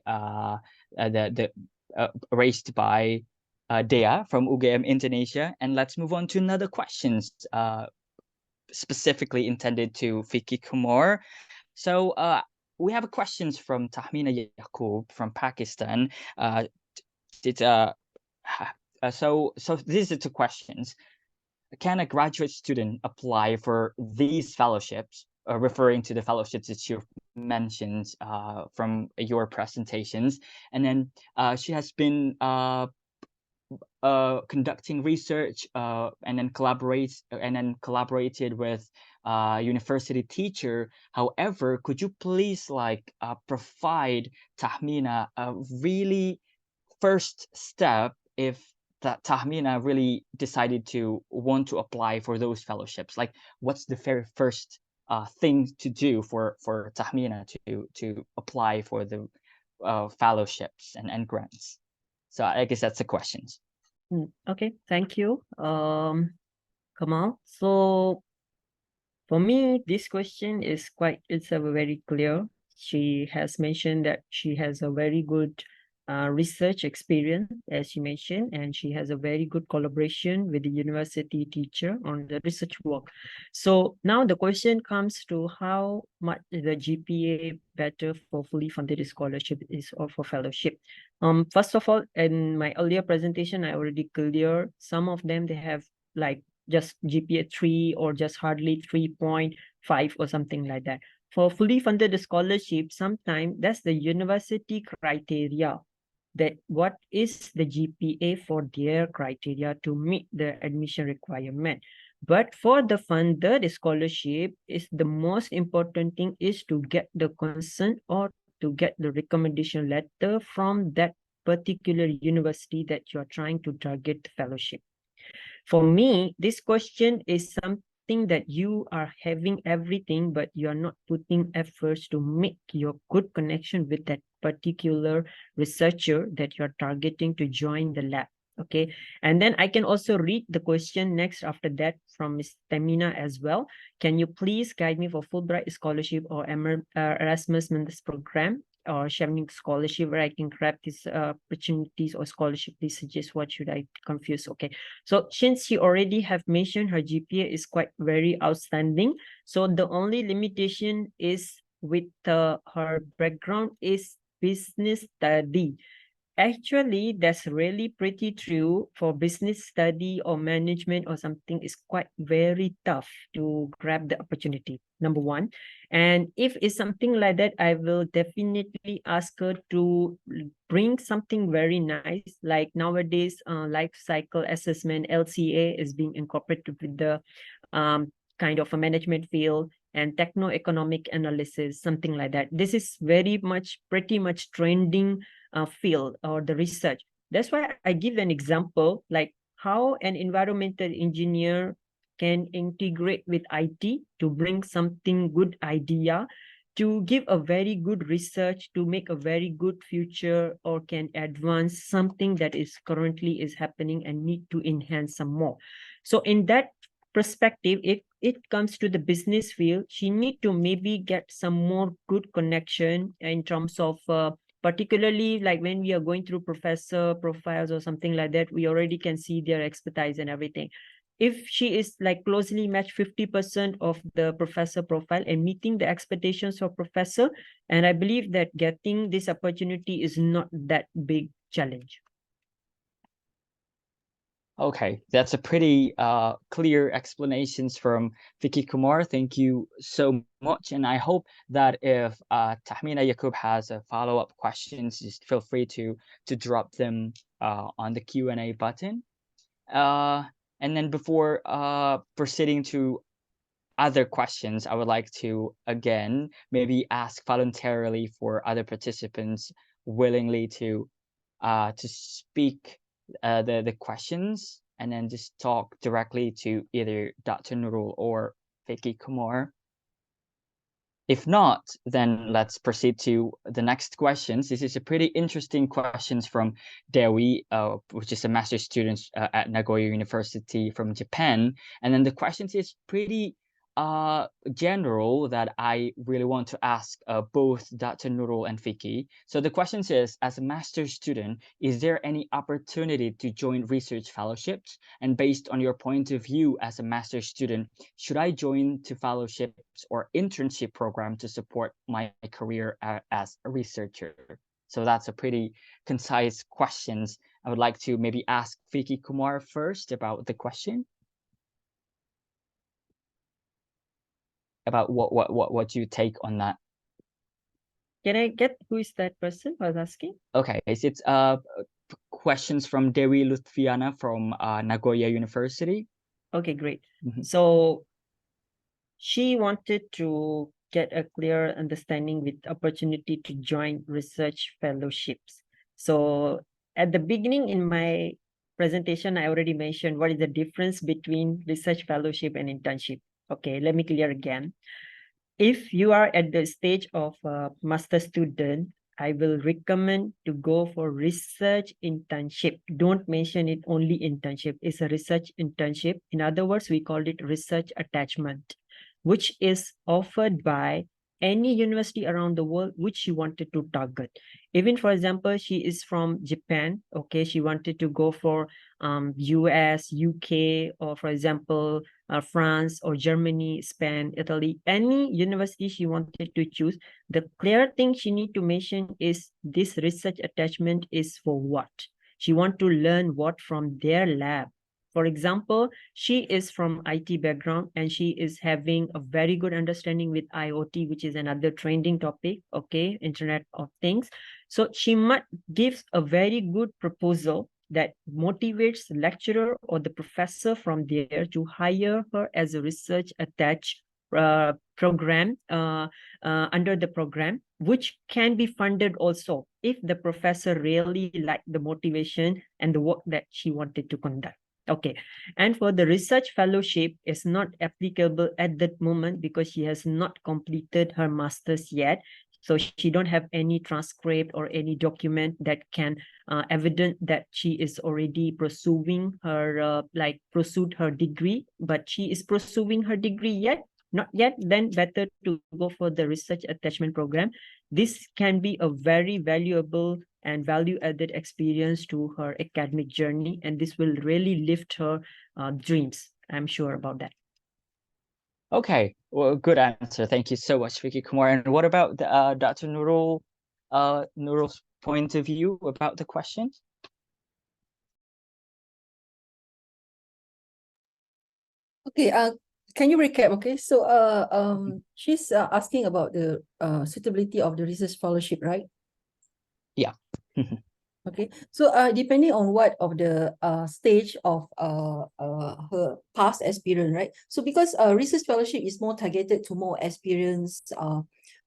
Dea from UGM Indonesia. And let's move on to another questions specifically intended to Vicky Kumar. So we have questions from Tahmina Yaqub from Pakistan. So these are two questions. Can a graduate student apply for these fellowships, referring to the fellowships that you've mentioned from your presentations? And then she has been conducting research and then collaborated with university teacher. However, could you please provide Tahmina a really first step if that Tahmina really decided to want to apply for those fellowships? Like, what's the very first thing to do for Tahmina to apply for the fellowships and grants? So I guess that's the questions. Okay, thank you, Kamal. So for me, this question is it's a very clear. She has mentioned that she has a very good research experience, as you mentioned, and she has a very good collaboration with the university teacher on the research work. So now the question comes to how much the GPA better for fully funded scholarship is or for fellowship. First of all, in my earlier presentation, I already clear some of them, they have like just GPA 3 or just hardly 3.5 or something like that. For fully funded scholarship, sometimes that's the university criteria, that what is the GPA for their criteria to meet the admission requirement. But for the funded scholarship, is the most important thing is to get the consent or to get the recommendation letter from that particular university that you are trying to target the fellowship. For me, this question is something that you are having everything, but you are not putting efforts to make your good connection with that particular researcher that you're targeting to join the lab. Okay, and then I can also read the question next after that from Ms. Tamina as well. Can you please guide me for Fulbright scholarship or Erasmus Mundus program or Chevening scholarship where I can grab these opportunities or scholarship? Please suggest what should I confuse. Okay, so since she already have mentioned her GPA is quite very outstanding, so the only limitation is with her background is business study. Actually, that's really pretty true. For business study or management or something, is quite very tough to grab the opportunity, number one. And if it's something like that, I will definitely ask her to bring something very nice. Like nowadays, life cycle assessment, LCA, is being incorporated with the kind of a management field, and techno-economic analysis, something like that. This is very much, pretty much trending field or the research. That's why I give an example, like how an environmental engineer can integrate with IT to bring something good idea, to give a very good research, to make a very good future, or can advance something that is currently is happening and need to enhance some more. So in that perspective, if it comes to the business field, she need to maybe get some more good connection in terms of particularly like when we are going through professor profiles or something like that, we already can see their expertise and everything. If she is like closely matched 50% of the professor profile and meeting the expectations of professor, and I believe that getting this opportunity is not that big challenge. Okay, that's a pretty clear explanations from Vicky Kumar. Thank you so much. And I hope that if Tahmina Yaqub has a follow-up questions, just feel free to drop them on the Q&A button. And then before proceeding to other questions, I would like to again maybe ask voluntarily for other participants willingly to speak the questions, and then just talk directly to either Dr. Nurul or Vicky Kumar. If not, then let's proceed to the next questions. This is a pretty interesting questions from Dewi, which is a master's student at Nagoya University from Japan. And then the questions is pretty general that I really want to ask both Dr. Nurul and Vicky. So the question is, as a master's student, is there any opportunity to join research fellowships? And based on your point of view as a master's student, should I join to fellowships or internship program to support my career as a researcher? So that's a pretty concise questions. I would like to maybe ask Vicky Kumar first about the question. About what you take on that. Can I get who is that person who was asking? Okay, it's questions from Dewi Lutfiana from Nagoya University. Okay, great. Mm-hmm. So she wanted to get a clear understanding with opportunity to join research fellowships. So at the beginning in my presentation, I already mentioned what is the difference between research fellowship and internship. Okay, let me clear again. If you are at the stage of a master student, I will recommend to go for research internship. Don't mention it only internship. It's a research internship. In other words, we call it research attachment, which is offered by any university around the world which she wanted to target. Even for example, she is from Japan. Okay, she wanted to go for US, UK, or for example, France or Germany, Spain, Italy, any university she wanted to choose. The clear thing she need to mention is this research attachment is for what? She want to learn what from their lab. For example, she is from IT background and she is having a very good understanding with IoT, which is another trending topic, okay, Internet of Things. So she might give a very good proposal that motivates the lecturer or the professor from there to hire her as a research attached program under the program, which can be funded also if the professor really liked the motivation and the work that she wanted to conduct. Okay, and for the research fellowship, is not applicable at that moment because she has not completed her master's yet. So she don't have any transcript or any document that can evident that she is already pursuing her pursued her degree, but she is pursuing her degree yet. Not yet, then better to go for the research attachment program. This can be a very valuable and value-added experience to her academic journey, and this will really lift her dreams. I'm sure about that. Okay, well, good answer. Thank you so much, Vicky Kumar. And what about the, Dr. Nurul, Nurul's point of view about the questions? Okay, can you recap? Okay, so she's asking about the suitability of the research fellowship, right? Yeah. Okay, so depending on what of the stage of her past experience, right? So because research fellowship is more targeted to more experienced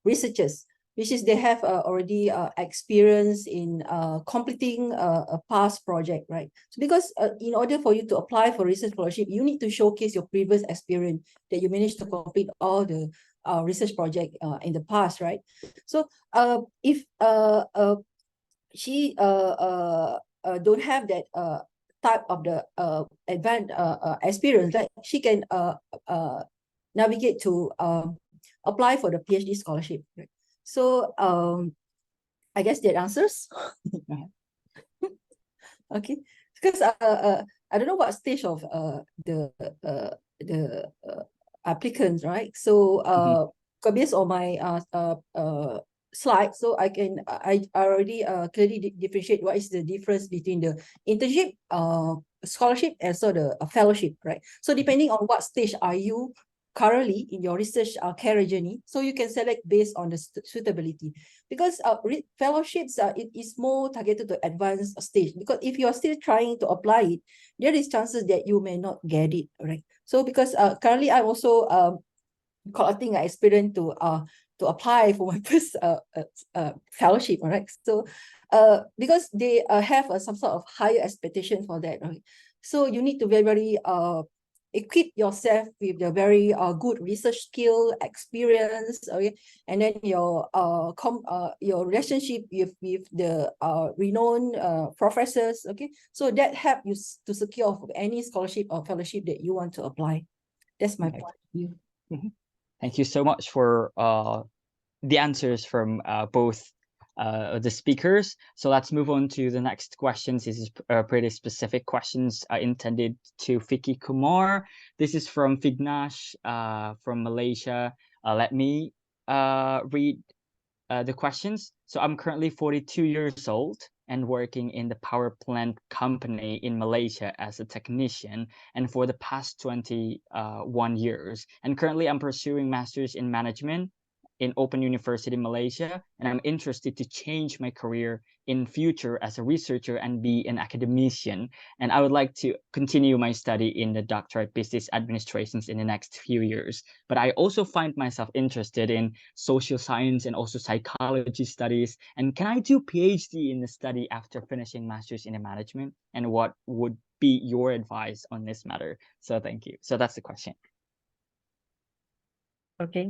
researchers, which is they have already experience in completing a past project, right? So because in order for you to apply for research fellowship, you need to showcase your previous experience that you managed to complete all the research project in the past, right? So if she don't have that type of the advanced experience, like she can navigate to apply for the PhD scholarship, right? So I guess that answers. Okay, because I don't know what stage of the applicants, right? So based on my slide, so I already clearly differentiate what is the difference between the internship, scholarship, and so the fellowship, right? So depending on what stage are you currently in your research career journey, so you can select based on the suitability. Because fellowships it is more targeted to advanced stage, because if you are still trying to apply it, there is chances that you may not get it, right? So because currently I'm also collecting experience to apply for my first fellowship, all right? So because they have some sort of higher expectation for that, right? So you need to very equip yourself with the very good research skill, experience, okay, and then your relationship with the renowned professors, okay. So that help you to secure any scholarship or fellowship that you want to apply. That's my point of view. Thank you so much for the answers from both the speakers. So let's move on to the next questions. This is pretty specific questions intended to Vicky Kumar. This is from Fignash from Malaysia. Let me read the questions. So I'm currently 42 years old and working in the power plant company in Malaysia as a technician, and for the past 21 years. And currently I'm pursuing master's in management in Open University Malaysia, and I'm interested to change my career in future as a researcher and be an academician. And I would like to continue my study in the doctorate business administrations in the next few years. But I also find myself interested in social science and also psychology studies. And can I do PhD in the study after finishing master's in the management? And what would be your advice on this matter? So thank you. So that's the question. Okay,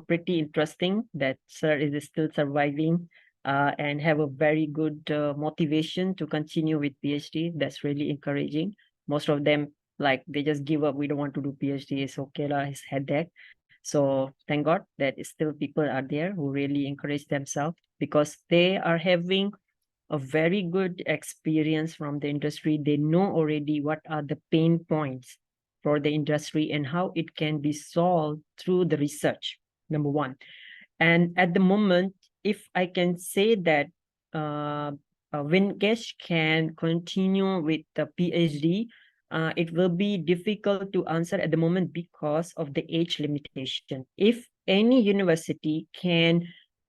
pretty interesting that sir is still surviving and have a very good motivation to continue with PhD. That's really encouraging. Most of them, like, they just give up. We don't want to do PhD. It's okay lah, it's headache. So thank God that still people are there who really encourage themselves, because they are having a very good experience from the industry. They know already what are the pain points for the industry and how it can be solved through the research, number one. And at the moment, if I can say that Venkesh can continue with the PhD, it will be difficult to answer at the moment because of the age limitation. If any university can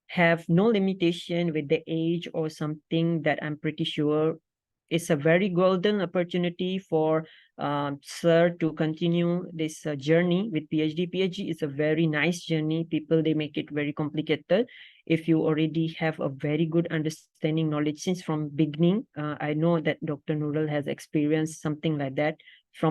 have no limitation with the age or something, that I'm pretty sure it's a very golden opportunity for sir to continue this journey with PhD. PhD is a very nice journey. People, they make it very complicated. If you already have a very good understanding, knowledge since from beginning, I know that Dr. Nurul has experienced something like that.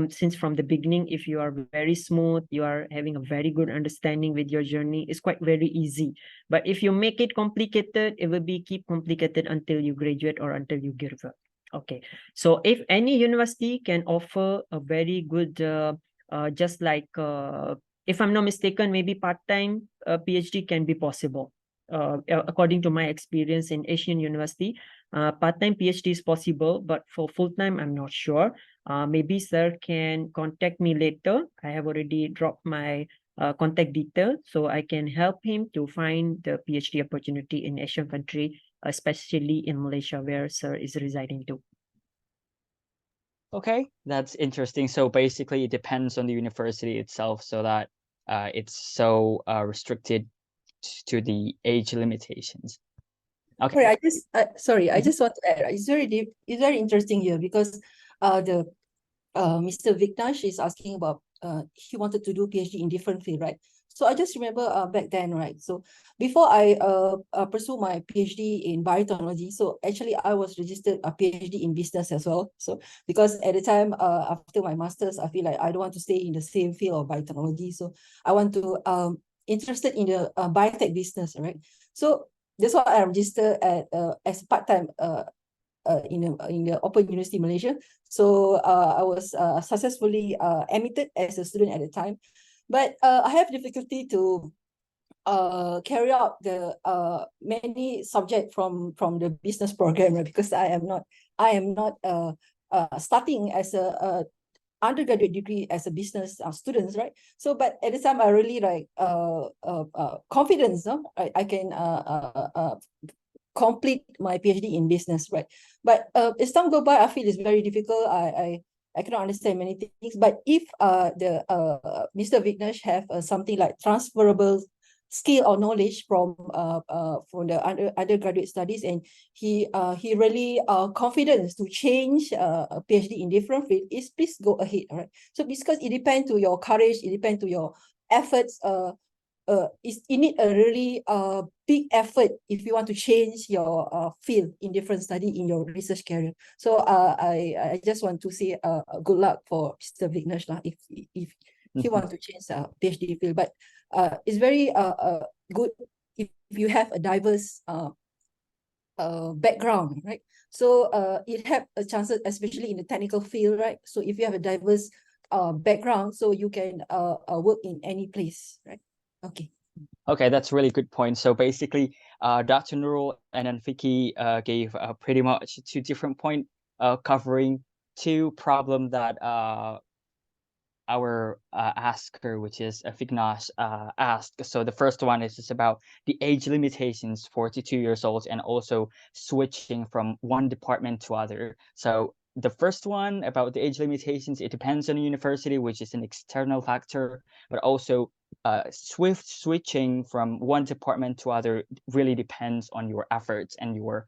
since from the beginning, if you are very smooth, you are having a very good understanding with your journey, it's quite very easy. But if you make it complicated, it will be keep complicated until you graduate or until you give up. Okay, so if any university can offer a very good just like if I'm not mistaken, maybe part-time PhD can be possible. According to my experience in Asian University, part-time PhD is possible, but for full-time, I'm not sure. Maybe sir can contact me later. I have already dropped my contact details, so I can help him to find the PhD opportunity in Asian country, especially in Malaysia, where sir is residing to. Okay, that's interesting. So basically, it depends on the university itself, so that it's so restricted to the age limitations. Okay. Sorry, I just want to add. It's very interesting here because the Mr. Vignesh is asking about he wanted to do PhD in different field, right? So I just remember back then, right? So before I pursue my PhD in biotechnology, so actually I was registered a PhD in business as well. So because at the time after my master's, I feel like I don't want to stay in the same field of biotechnology. So I want to interested in the biotech business, right? So that's why I registered at as part-time in the Open University Malaysia. So I was successfully admitted as a student at the time, but I have difficulty to carry out the many subject from the business program, right? Because I am not starting as a undergraduate degree as a business students, right? So but at the time I really like confidence, no? I can complete my PhD in business, right? But as time go by, I feel it's very difficult. I cannot understand many things. But if the Mr. Vignesh have something like transferable skill or knowledge from the undergraduate studies, and he really confidence to change a PhD in different field, is please go ahead, all right? So because it depends to your courage, it depends to your efforts. You need a really big effort if you want to change your field in different study in your research career. So I just want to say good luck for Mr. Vignesh lah, if he want to change PhD field. But it's very good if you have a diverse background, right? So it have a chances, especially in the technical field, right? So if you have a diverse background, so you can work in any place, right? Okay. Okay, that's a really good point. So basically, Dr. Nurul and then Vicky gave pretty much two different points, covering two problems that our asker, which is Vignesh, asked. So the first one is just about the age limitations, 42 years old, and also switching from one department to other. So the first one about the age limitations, it depends on the university, which is an external factor, but also swift switching from one department to other really depends on your efforts and your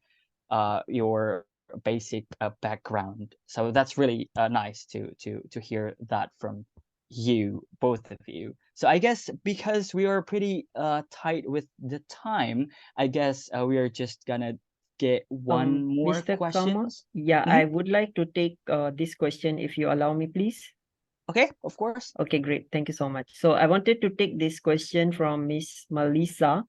basic background. So that's really nice to hear that from you, both of you. So I guess because we are pretty tight with the time, I guess we are just gonna get one more Mr. question. Kama, yeah, I would like to take this question if you allow me, please. Okay, of course. Okay, great. Thank you so much. So I wanted to take this question from Miss Melissa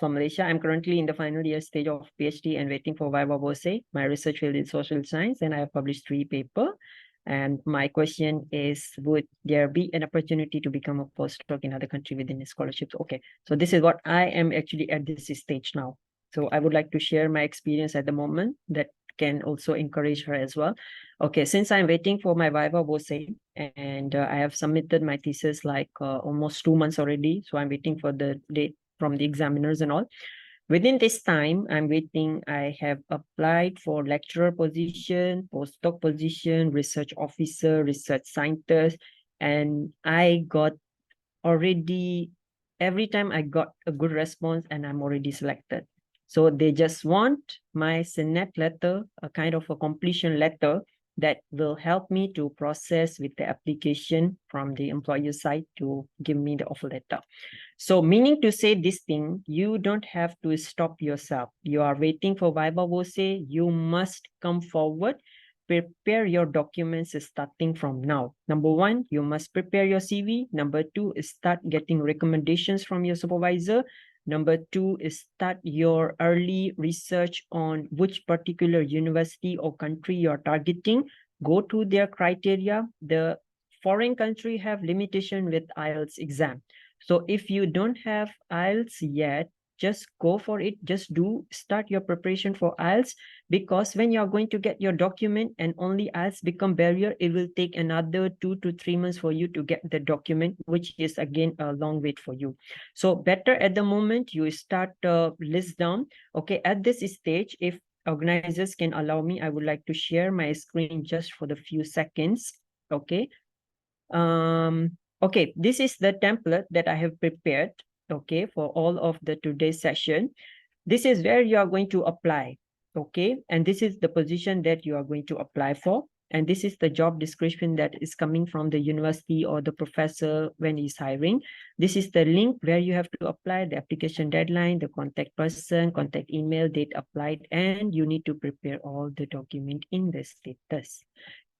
from Malaysia. I'm currently in the final year stage of PhD and waiting for Viva Voce. My research field is social science, and I have published 3 papers. And my question is, would there be an opportunity to become a postdoc in other country within the scholarships? Okay, so this is what I am actually at this stage now. So I would like to share my experience at the moment that can also encourage her as well. Okay, since I'm waiting for my Viva Voce, and I have submitted my thesis like almost 2 months already. So I'm waiting for the date from the examiners and all. Within this time, I'm waiting. I have applied for lecturer position, postdoc position, research officer, research scientist, and I got already, every time I got a good response and I'm already selected. So they just want my Senate letter, a kind of a completion letter that will help me to process with the application from the employer side to give me the offer letter. So meaning to say this thing, you don't have to stop yourself. You are waiting for Viva Voce, you must come forward prepare your documents starting from now. Number one, you must prepare your CV. Number two is start getting recommendations from your supervisor. Number two is start your early research on which particular university or country you're targeting. Go to their criteria. The foreign country have limitation with IELTS exam. So if you don't have IELTS yet, just go for it. Just start your preparation for IELTS, because when you're going to get your document and only IELTS become barrier, it will take another 2 to 3 months for you to get the document, which is again a long wait for you. So better at the moment you start list down. Okay, at this stage, if organizers can allow me, I would like to share my screen just for the few seconds. Okay. Okay, this is the template that I have prepared, okay, for all of the today's session. This is where you are going to apply, okay, and this is the position that you are going to apply for, and this is the job description that is coming from the university or the professor when he's hiring. This is the link where you have to apply, the application deadline, the contact person, contact email, date applied, and you need to prepare all the document in the status.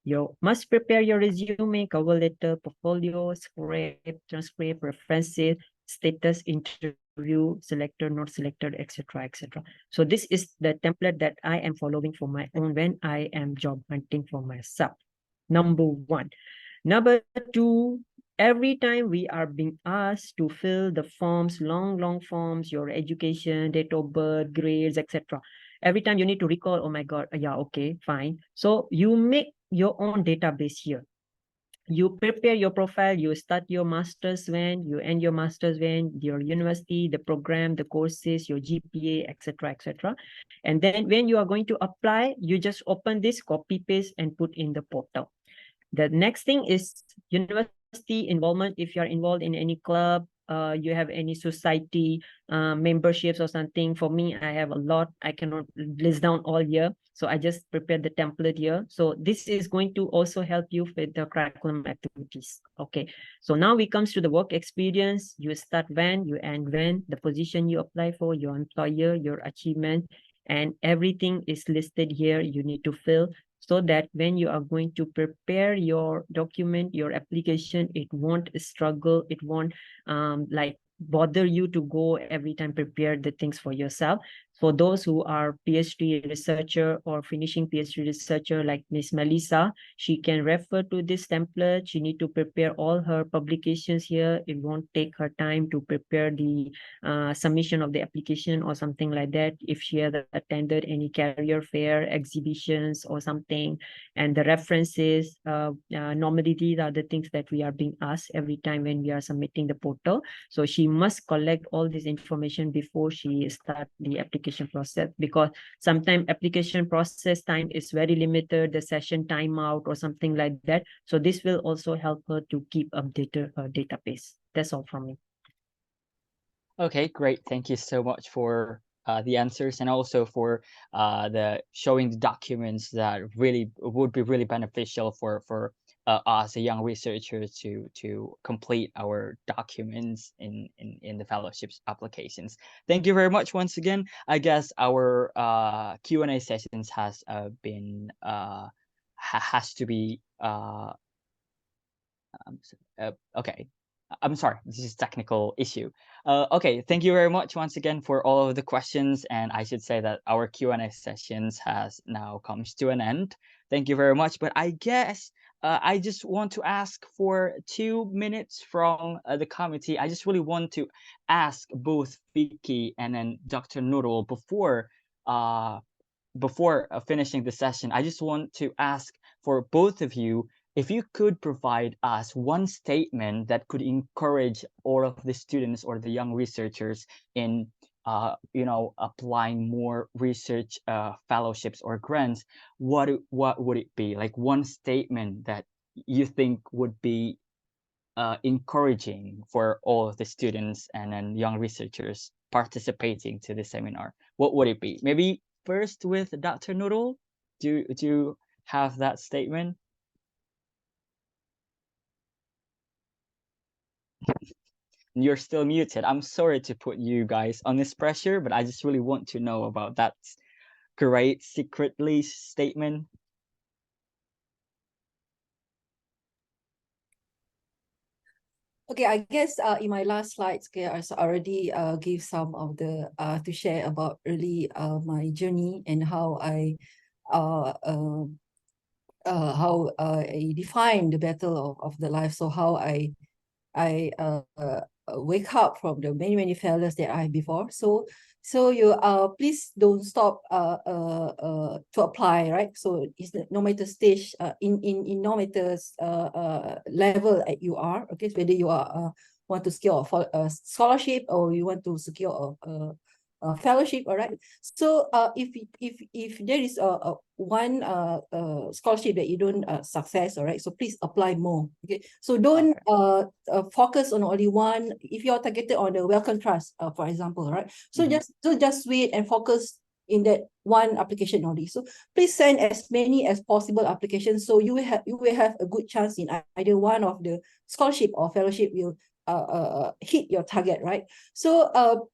You must prepare your resume, cover letter, portfolio, script, transcript, references, status, interview, selected, not selected, etc., etc. So this is the template that I am following for my own when I am job hunting for myself. Number one. Number two, every time we are being asked to fill the forms, long forms, your education, date of birth, grades, etc. Every time you need to recall, oh my God, yeah, okay, fine. So you make your own database here. You prepare your profile, you start your master's when, you end your master's when, your university, the program, the courses, your GPA, etc., etc. And then when you are going to apply, you just open this, copy, paste, and put in the portal. The next thing is university involvement. If you're involved in any club, you have any society memberships or something. For me, I have a lot. I cannot list down all here. So I just prepared the template here. So this is going to also help you with the curriculum activities. Okay. So now we comes to the work experience. You start when, you end when, the position you apply for, your employer, your achievement, and everything is listed here. You need to fill, so that when you are going to prepare your document, your application, it won't struggle, it won't like bother you to go every time prepare the things for yourself. For those who are PhD researcher or finishing PhD researcher like Miss Melissa, she can refer to this template. She need to prepare all her publications here. It won't take her time to prepare the submission of the application or something like that. If she has attended any career fair, exhibitions or something, and the references, normally these are the things that we are being asked every time when we are submitting the portal. So she must collect all this information before she start the application process, because sometimes application process time is very limited, the session timeout or something like that. So this will also help her to keep updated her database. That's all from me. Okay, great. Thank you so much for the answers, and also for the showing the documents that really would be really beneficial for us, the young researchers, to complete our documents in the fellowships applications. Thank you very much once again. I guess our Q&A sessions has been has to be okay. I'm sorry, this is technical issue. Okay, thank you very much once again for all of the questions, and I should say that our Q&A sessions has now comes to an end. Thank you very much, but I guess I just want to ask for 2 minutes from the committee. I just really want to ask both Vicky and then Dr. Nurul before finishing the session. I just want to ask for both of you, if you could provide us one statement that could encourage all of the students or the young researchers in applying more research fellowships or grants, what would it be? Like one statement that you think would be encouraging for all of the students and then young researchers participating to the seminar. What would it be? Maybe first with Dr. Nurul. Do you have that statement? You're still muted. I'm sorry to put you guys on this pressure, but I just really want to know about that great secretly statement. Okay, I guess in my last slides, okay, I already gave some of the to share about really my journey and how uh, uh, I define the battle of the life. So how I wake up from the many failures that I had before. So you please don't stop to apply, right? So it's no matter stage in no matter level that you are, okay, whether you are want to secure a scholarship or you want to secure a fellowship, all right. So if there is a one scholarship that you don't success, all right, so please apply more, okay. So don't focus on only one. If you're targeted on the welcome trust, for example, right, so just wait and focus in that one application only. So please send as many as possible applications, so you will have a good chance in either one of the scholarship or fellowship will hit your target, right. So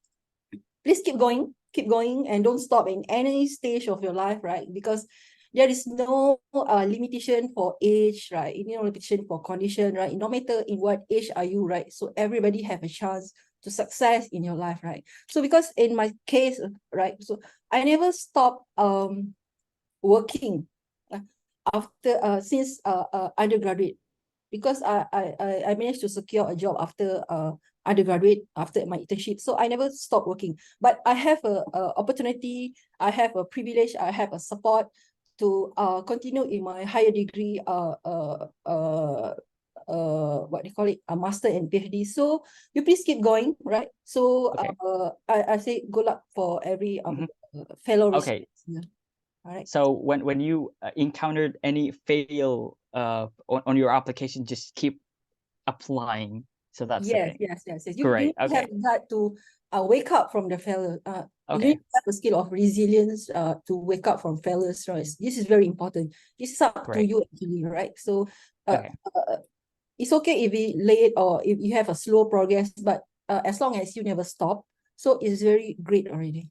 please keep going and don't stop in any stage of your life, right? Because there is no limitation for age, right? No limitation for condition, right? No matter in what age are you, right? So everybody have a chance to success in your life, right? So because in my case, right, so I never stop working after since undergraduate, because I managed to secure a job after undergraduate, after my internship. So I never stopped working. But I have a opportunity, I have a privilege, I have a support to continue in my higher degree, what they call it, a master and PhD. So you please keep going, right? So I say good luck for every fellow Okay. researchers. Yeah. All right. So when you encountered any fail on your application, just keep applying. So that's the Yes, thing. yes, yes, yes. You Great. need to Okay. have that to wake up from the failure. You Okay. need to have a skill of resilience to wake up from failures, right? This is very important. This is up to Great. you actually, right? So Okay. it's okay if you late or if you have a slow progress, but as long as you never stop, so it's very great already.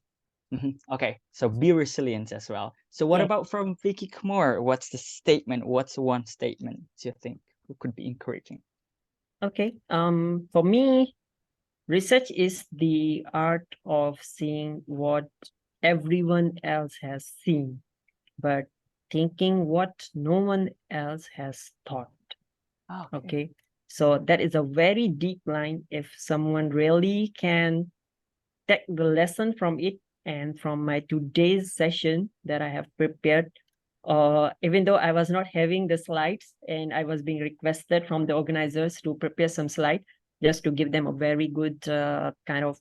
Okay. So be resilient as well. So what Yeah. about from Vicky Kumar? What's the statement? What's one statement you think could be encouraging? Okay. For me, research is the art of seeing what everyone else has seen, but thinking what no one else has thought. Okay. So that is a very deep line. If someone really can take the lesson from it and from my today's session that I have prepared, even though I was not having the slides and I was being requested from the organizers to prepare some slide just to give them a very good kind of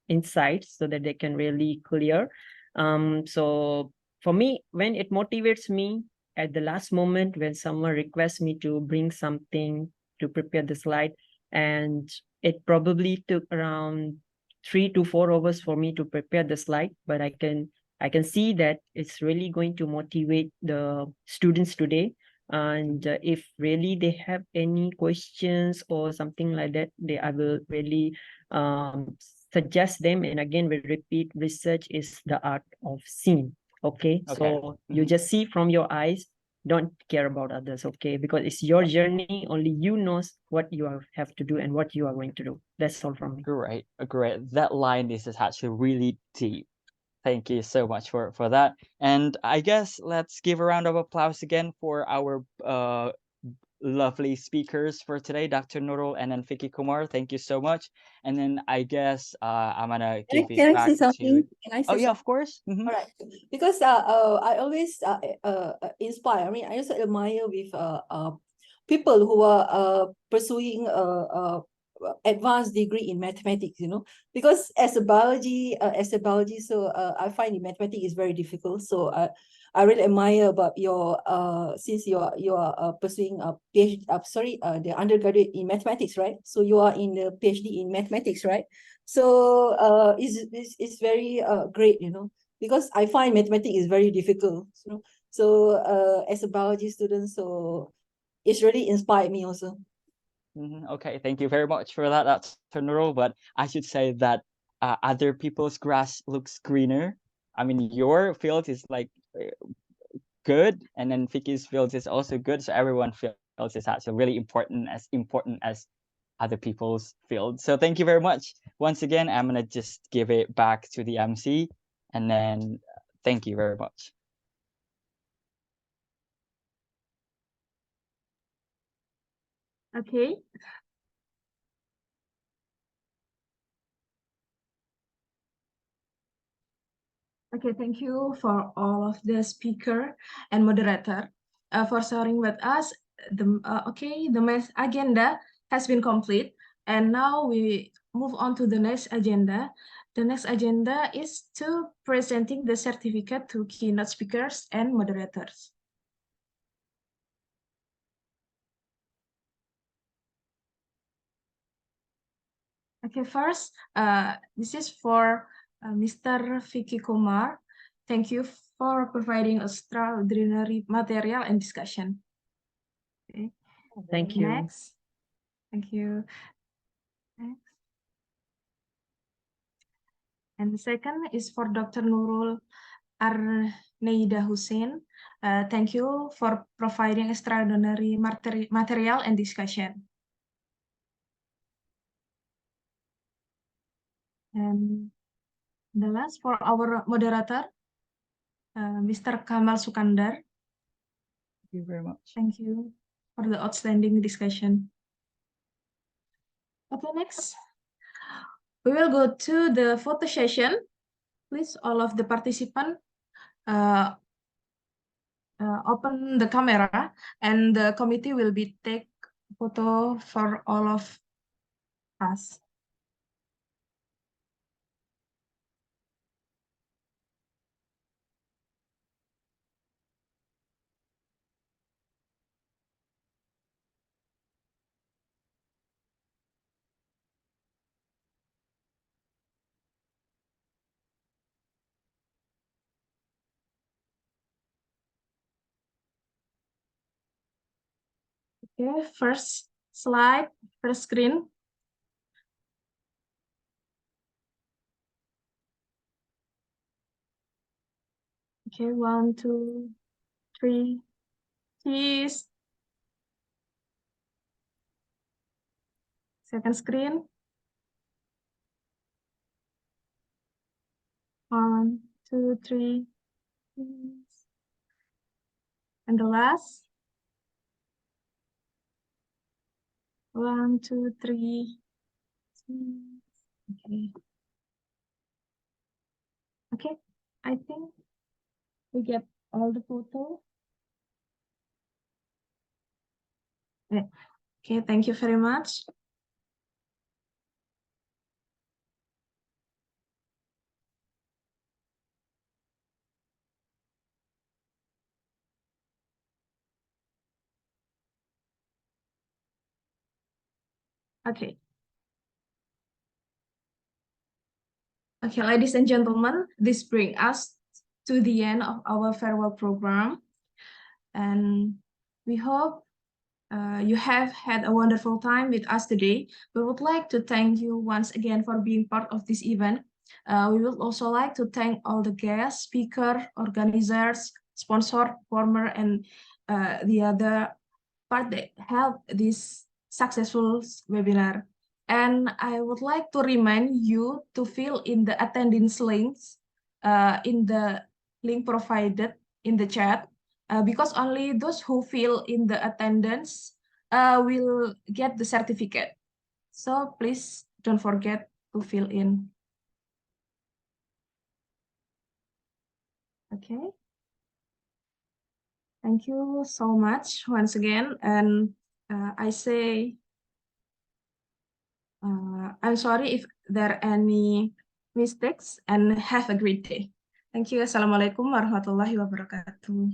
insight so that they can really clear. So for me, when it motivates me at the last moment when someone requests me to bring something to prepare the slide, and it probably took around 3 to 4 hours for me to prepare the slide, but I can see that it's really going to motivate the students today. And if really they have any questions or something like that, I will really suggest them. And again, we repeat, research is the art of seeing. Okay, so you just see from your eyes, don't care about others, okay? Because it's your journey, only you knows what you have to do and what you are going to do. That's all from me. Great. Great. That line is actually really deep. Thank you so much for that. And I guess let's give a round of applause again for our lovely speakers for today, Dr. Nurul and then Vicky Kumar. Thank you so much. And then I guess I'm gonna give it Can I back say something? to. Can I Oh say yeah, something? of course. All right, because I always inspire. I mean, I also admire with people who are pursuing advanced degree in mathematics. You know, because as a biology, so I find the mathematics is very difficult. So I really admire about your since you are pursuing a PhD. The undergraduate in mathematics, right? So you are in the PhD in mathematics, right? So it's very great, you know, because I find mathematics is very difficult, you know. So as a biology student, so it's really inspired me also. Okay, thank you very much for that. That's Nurul, but I should say that other people's grass looks greener. I mean, your field is like good, and then Vicky's field is also good. So everyone feels it's actually really important as other people's field. So thank you very much. Once again, I'm gonna just give it back to the MC, and then thank you very much. Okay. Okay, thank you for all of the speaker and moderator for sharing with us. The main agenda has been complete, and now we move on to the next agenda. The next agenda is to presenting the certificate to keynote speakers and moderators. Okay, first, this is for Mr. Vicky Kumar. Thank you for providing extraordinary material and discussion. Okay. Thank you. Next. Thank you. Next. And the second is for Dr. Nurul Arneida Hussein. Thank you for providing extraordinary material and discussion. And the last for our moderator, Mr. Kamal Sukandar. Thank you very much. Thank you for the outstanding discussion. Okay, next. We will go to the photo session. Please, all of the participants open the camera, and the committee will be take photo for all of us. Okay, first slide, first screen. Okay, 1, 2, 3, cheese. Second screen. 1, 2, 3, cheese. And the last. 1, 2, 3, cheese. Okay. Okay, I think we get all the photo. Okay, thank you very much. Okay. Okay, ladies and gentlemen, this brings us to the end of our farewell program. And we hope you have had a wonderful time with us today. We would like to thank you once again for being part of this event. We would also like to thank all the guests, speakers, organizers, sponsor, performer, and the other part that helped this successful webinar. And I would like to remind you to fill in the attendance links in the link provided in the chat, because only those who fill in the attendance will get the certificate. So please don't forget to fill in. Okay. Thank you so much once again. And I say, I'm sorry if there are any mistakes, and have a great day. Thank you. Assalamualaikum warahmatullahi wabarakatuh.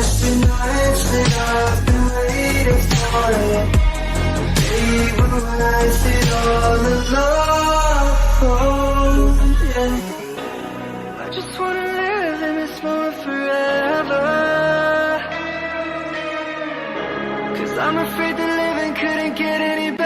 just the nights that I've been waiting for it. Baby, we'll rise it all alone, yeah. I just wanna live in this moment forever, 'cause I'm afraid that living couldn't get any better.